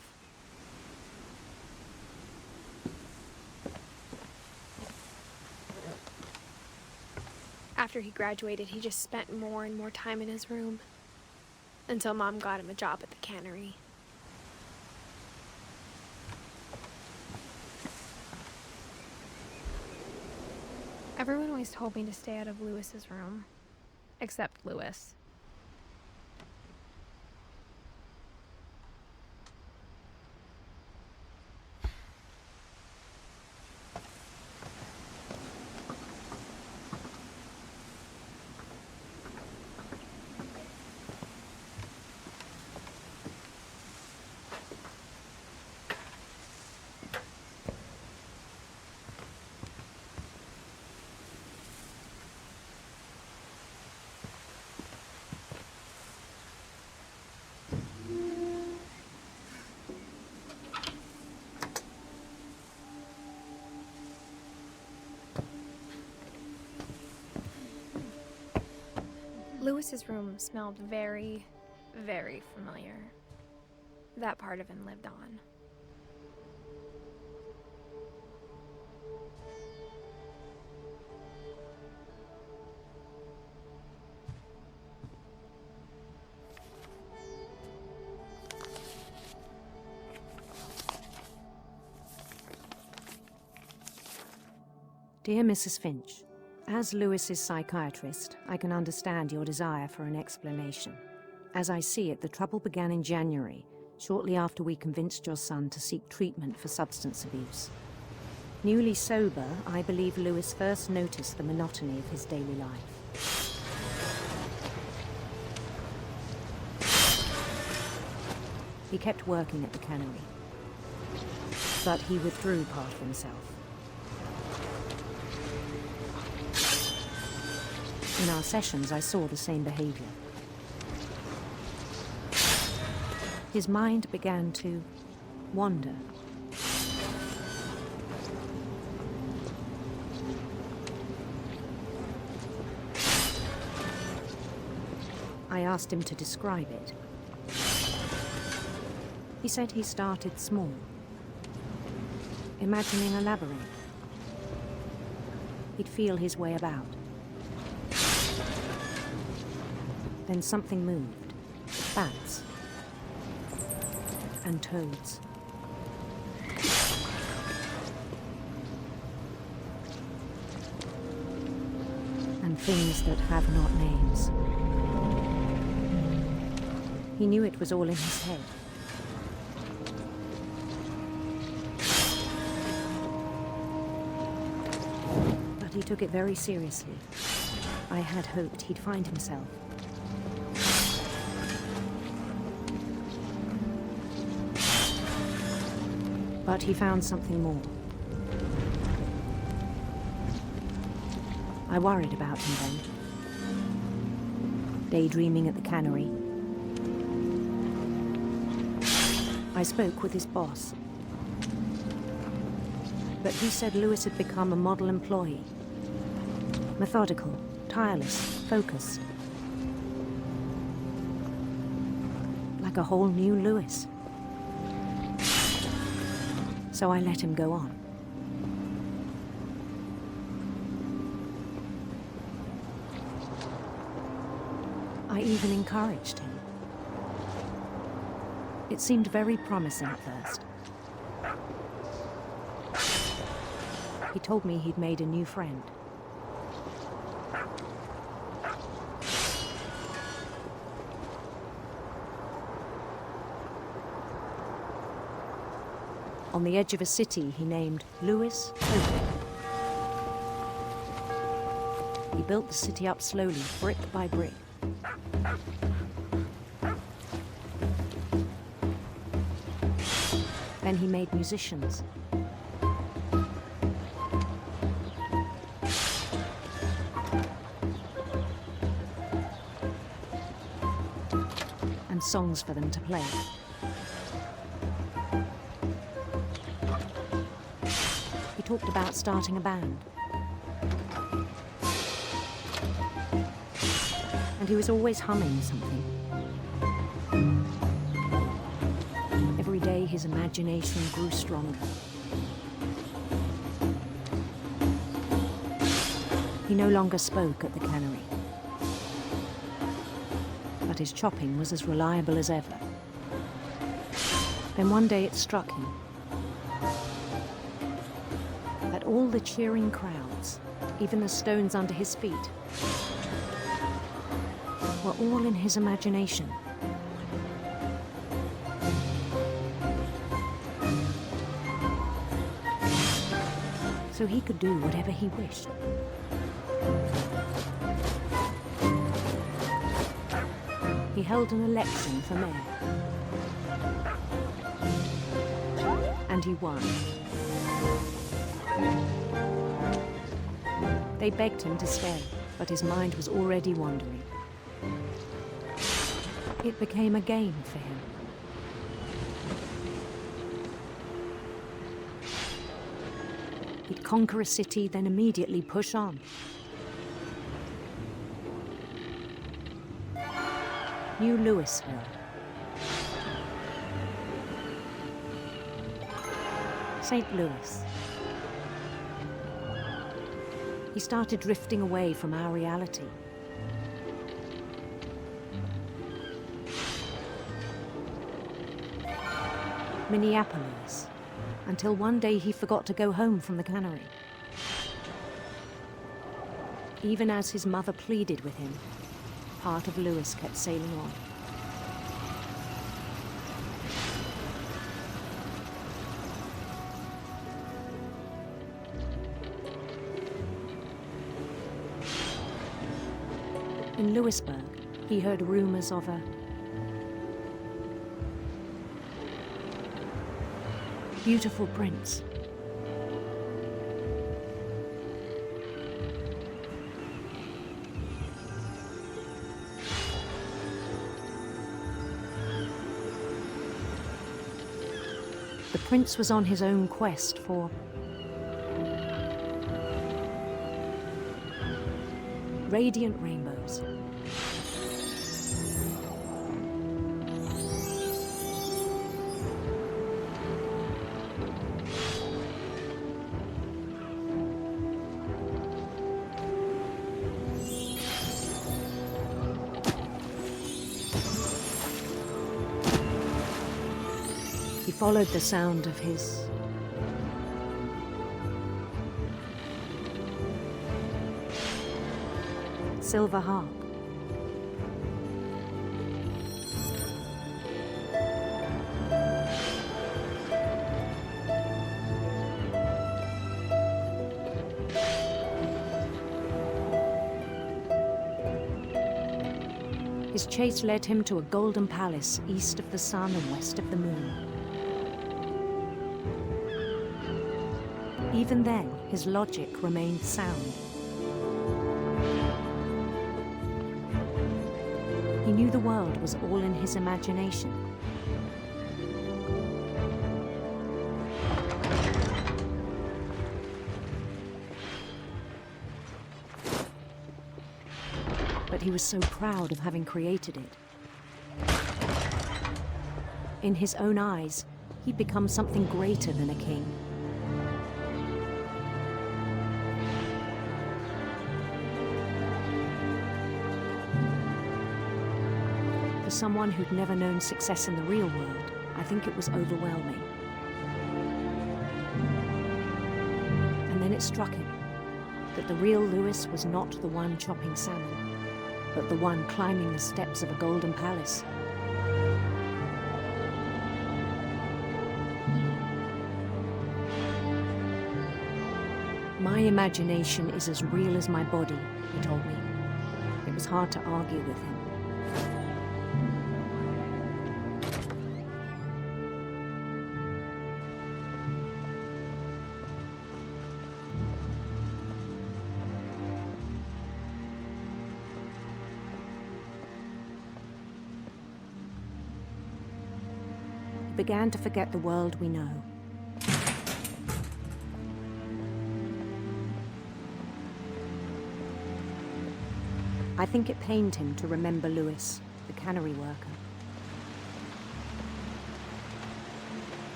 After he graduated, he just spent more and more time in his room, until Mom got him a job at the cannery. Everyone always told me to stay out of Louis's room, except Louis. Lewis's room smelled very, very familiar. That part of him lived on. Dear Mrs. Finch, as Lewis's psychiatrist, I can understand your desire for an explanation. As I see it, the trouble began in January, shortly after we convinced your son to seek treatment for substance abuse. Newly sober, I believe Lewis first noticed the monotony of his daily life. He kept working at the cannery, but he withdrew part of himself. In our sessions, I saw the same behavior. His mind began to wander. I asked him to describe it. He said he started small, imagining a labyrinth. He'd feel his way about. Then something moved. Bats. And toads. And things that have not names. He knew it was all in his head. But he took it very seriously. I had hoped he'd find himself. But he found something more. I worried about him then. Daydreaming at the cannery. I spoke with his boss. But he said Lewis had become a model employee. Methodical, tireless, focused. Like a whole new Lewis. So I let him go on. I even encouraged him. It seemed very promising at first. He told me he'd made a new friend. On the edge of a city he named Lewis Hope. He built the city up slowly, brick by brick. Then he made musicians. And songs for them to play. He talked about starting a band. And he was always humming something. Every day his imagination grew stronger. He no longer spoke at the cannery. But his chopping was as reliable as ever. Then one day it struck him that all the cheering crowds, even the stones under his feet, were all in his imagination. So he could do whatever he wished. He held an election for mayor. And he won. They begged him to stay, but his mind was already wandering. It became a game for him. He'd conquer a city, then immediately push on. New Louisville. St. Louis. He started drifting away from our reality. Minneapolis, until one day he forgot to go home from the cannery. Even as his mother pleaded with him, part of Louis kept sailing on. In Louisburg, he heard rumors of a beautiful prince. The prince was on his own quest for radiant rainbows. He followed the sound of his silver harp. His chase led him to a golden palace east of the sun and west of the moon. Even then, his logic remained sound. He knew the world was all in his imagination. But he was so proud of having created it. In his own eyes, he'd become something greater than a king. For someone who'd never known success in the real world, I think it was overwhelming. And then it struck him that the real Louis was not the one chopping salmon, but the one climbing the steps of a golden palace. My imagination is as real as my body, he told me. It was hard to argue with him. Began to forget the world we know. I think it pained him to remember Louis, the cannery worker.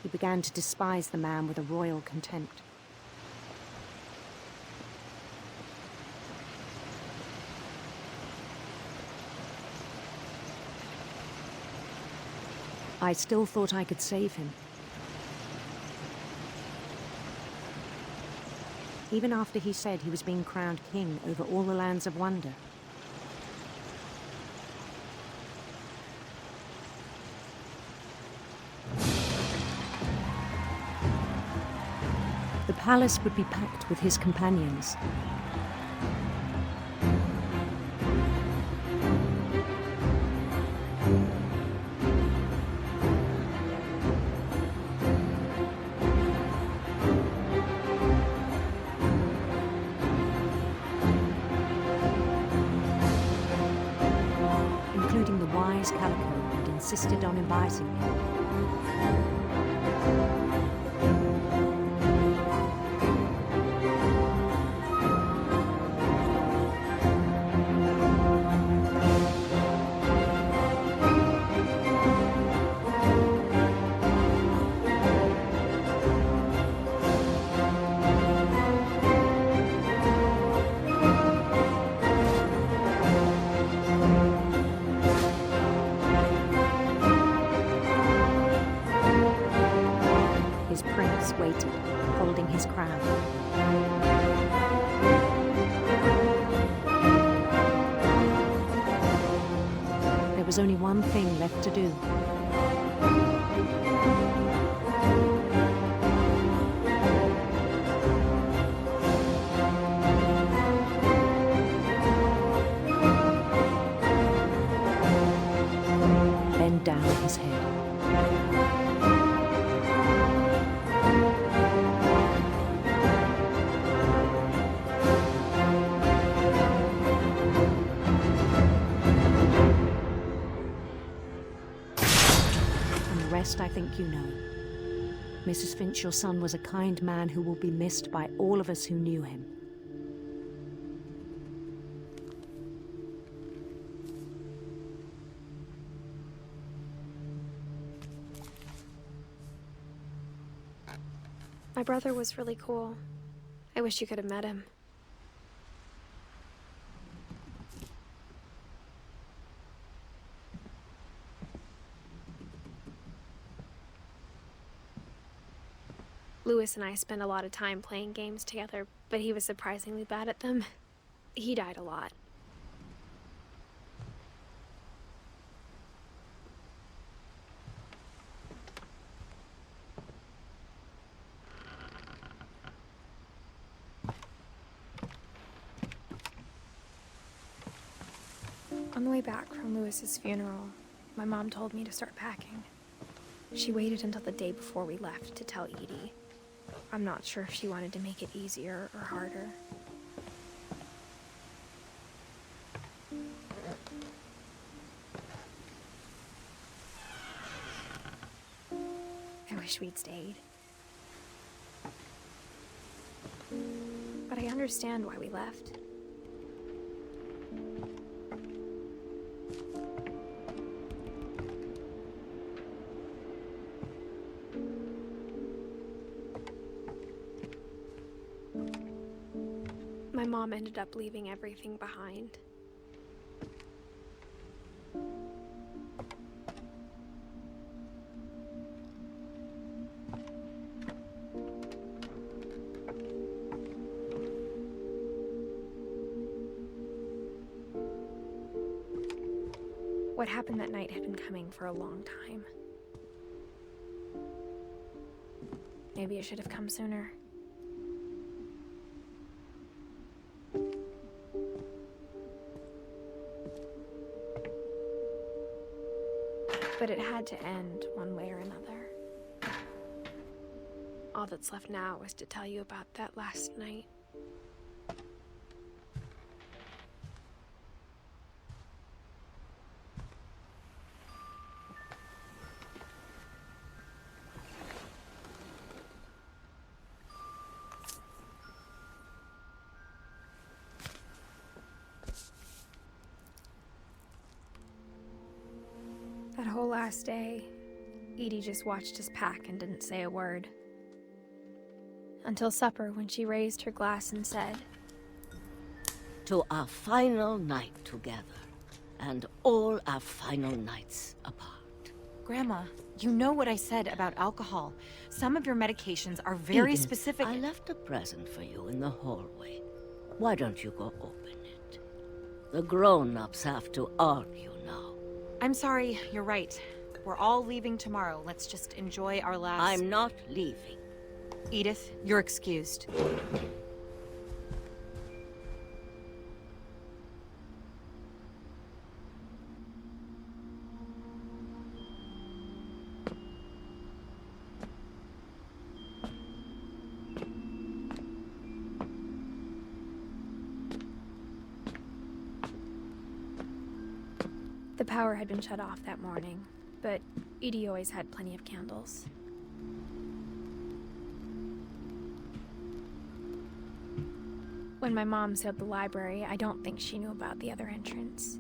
He began to despise the man with a royal contempt. I still thought I could save him. Even after he said he was being crowned king over all the lands of wonder. The palace would be packed with his companions. Including the wise Calico who'd insisted on inviting me. holding his crown. There was only one thing left to do. Bend down his head. I think you know. Mrs. Finch, your son was a kind man who will be missed by all of us who knew him. My brother was really cool. I wish you could have met him. Lewis and I spent a lot of time playing games together, but he was surprisingly bad at them. He died a lot. On the way back from Lewis's funeral, my mom told me to start packing. She waited until the day before we left to tell Edie. I'm not sure if she wanted to make it easier or harder. I wish we'd stayed. But I understand why we left. My mom ended up leaving everything behind. What happened that night had been coming for a long time. Maybe it should have come sooner. But it had to end one way or another. All that's left now is to tell you about that last night. That whole last day, Edie just watched us pack and didn't say a word. Until supper, when she raised her glass and said, "To our final night together, and all our final nights apart." Grandma, you know what I said about alcohol. Some of your medications are very Edith, specific. I left a present for you in the hallway. Why don't you go open it? The grown-ups have to argue now. I'm sorry, you're right. We're all leaving tomorrow. Let's just enjoy our last... I'm not leaving. Edith, you're excused. The power had been shut off that morning, but Edie always had plenty of candles. When my mom sealed the library, I don't think she knew about the other entrance.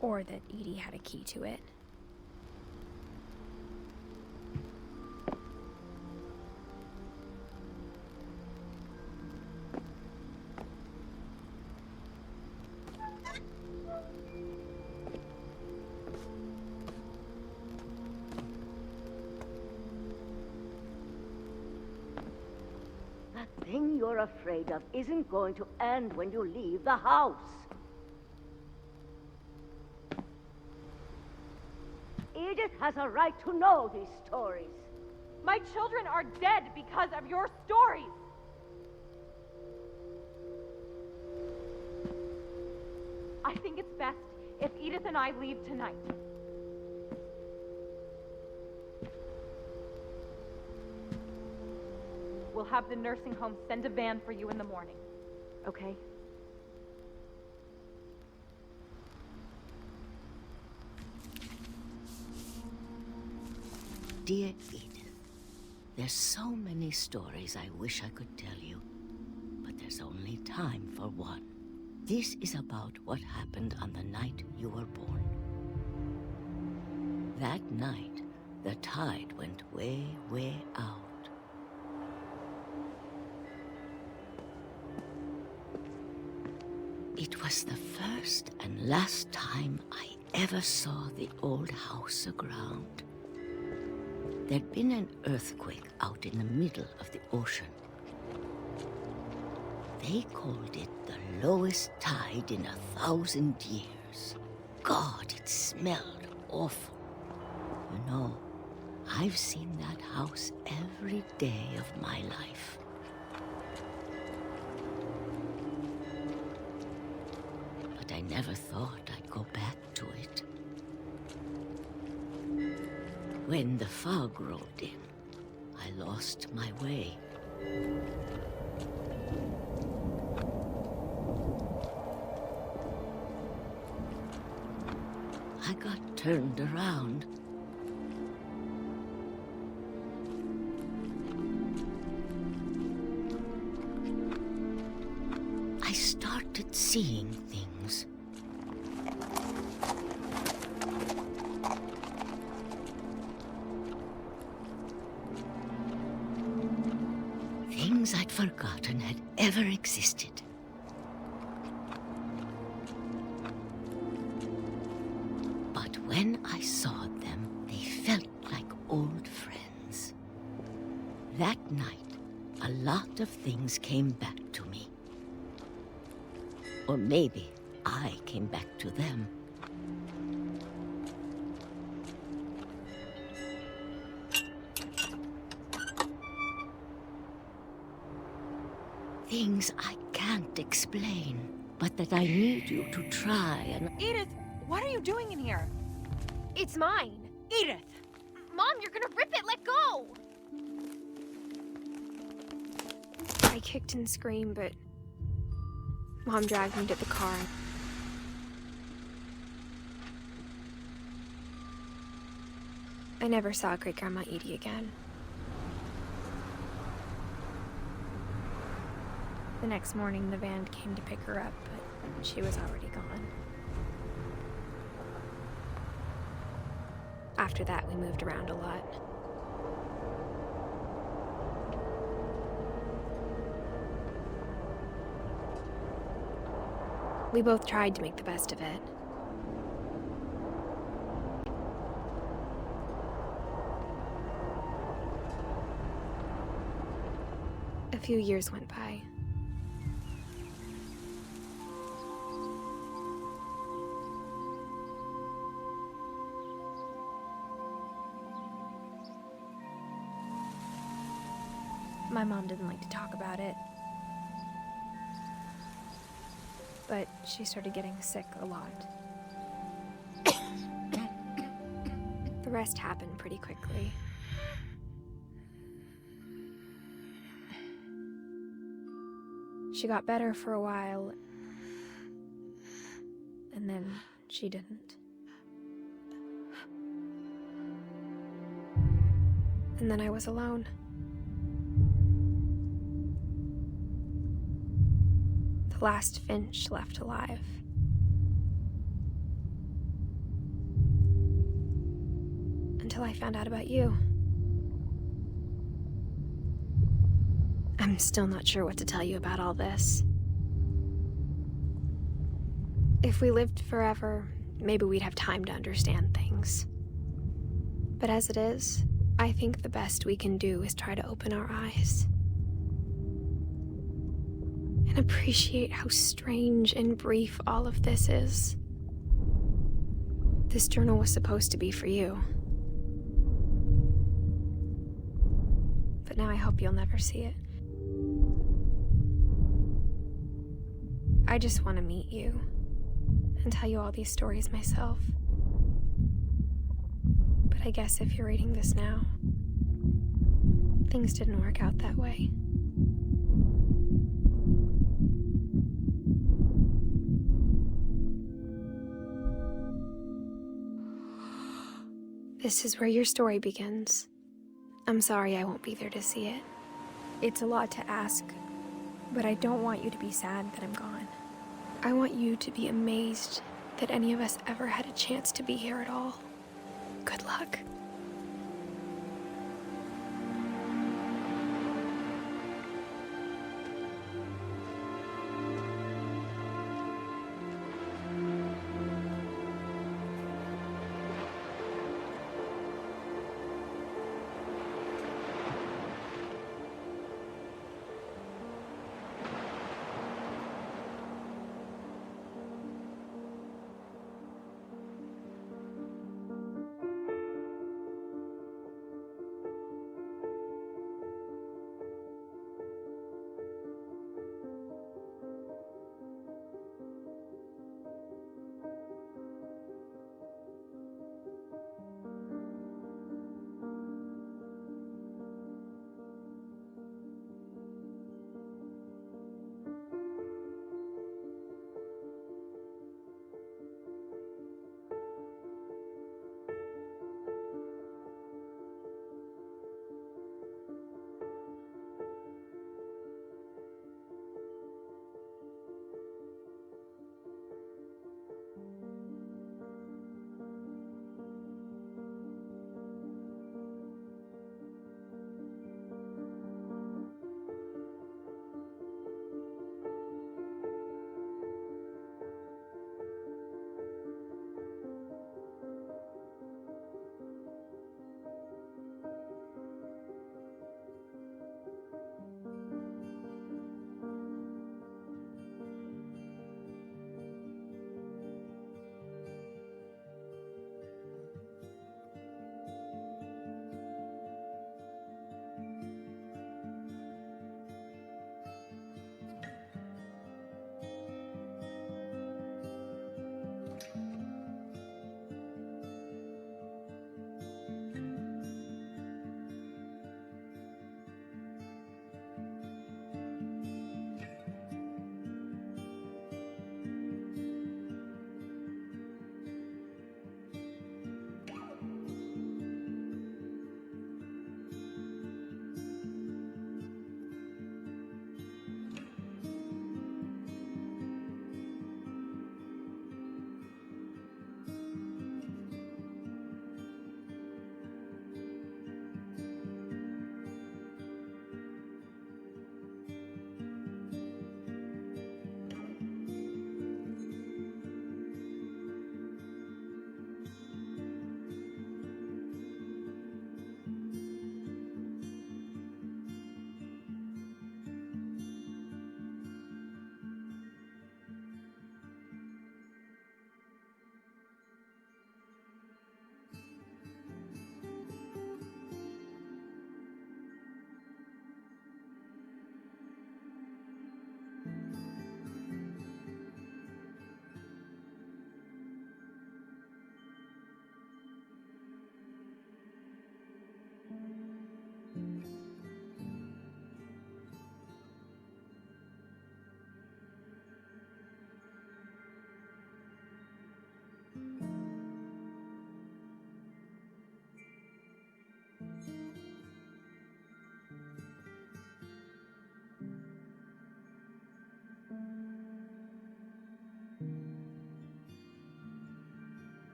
Or that Edie had a key to it. thing you're afraid of isn't going to end when you leave the house. Edith has a right to know these stories. My children are dead because of your stories. I think it's best if Edith and I leave tonight. We'll have the nursing home send a van for you in the morning, okay? Dear Edith, there's so many stories I wish I could tell you, but there's only time for one. This is about what happened on the night you were born. That night, the tide went way, way out. It was the first and last time I ever saw the old house aground. There'd been an earthquake out in the middle of the ocean. They called it the lowest tide in 1,000 years. God, it smelled awful. You know, I've seen that house every day of my life. But I never thought I'd go back to it. When the fog rolled in, I lost my way. I got turned around. I started seeing things. Things I'd forgotten had ever existed. But when I saw them, they felt like old friends. That night, a lot of things came back to me. Or maybe I came back to them. Things I can't explain, but that I need you to try and... Edith, what are you doing in here? It's mine. Edith! Mom, you're gonna rip it! Let go! I kicked and screamed, but Mom dragged me to the car. I never saw Great-Grandma Edie again. The next morning, the van came to pick her up, but she was already gone. After that, we moved around a lot. We both tried to make the best of it. A few years went by. My mom didn't like to talk about it. But she started getting sick a lot. The rest happened pretty quickly. She got better for a while, and then she didn't. And then I was alone. The last Finch left alive. Until I found out about you. I'm still not sure what to tell you about all this. If we lived forever, maybe we'd have time to understand things. But as it is, I think the best we can do is try to open our eyes. and appreciate how strange and brief all of this is. This journal was supposed to be for you. But now I hope you'll never see it. I just want to meet you and tell you all these stories myself. But I guess if you're reading this now, things didn't work out that way. This is where your story begins. I'm sorry I won't be there to see it. It's a lot to ask, but I don't want you to be sad that I'm gone. I want you to be amazed that any of us ever had a chance to be here at all. Good luck.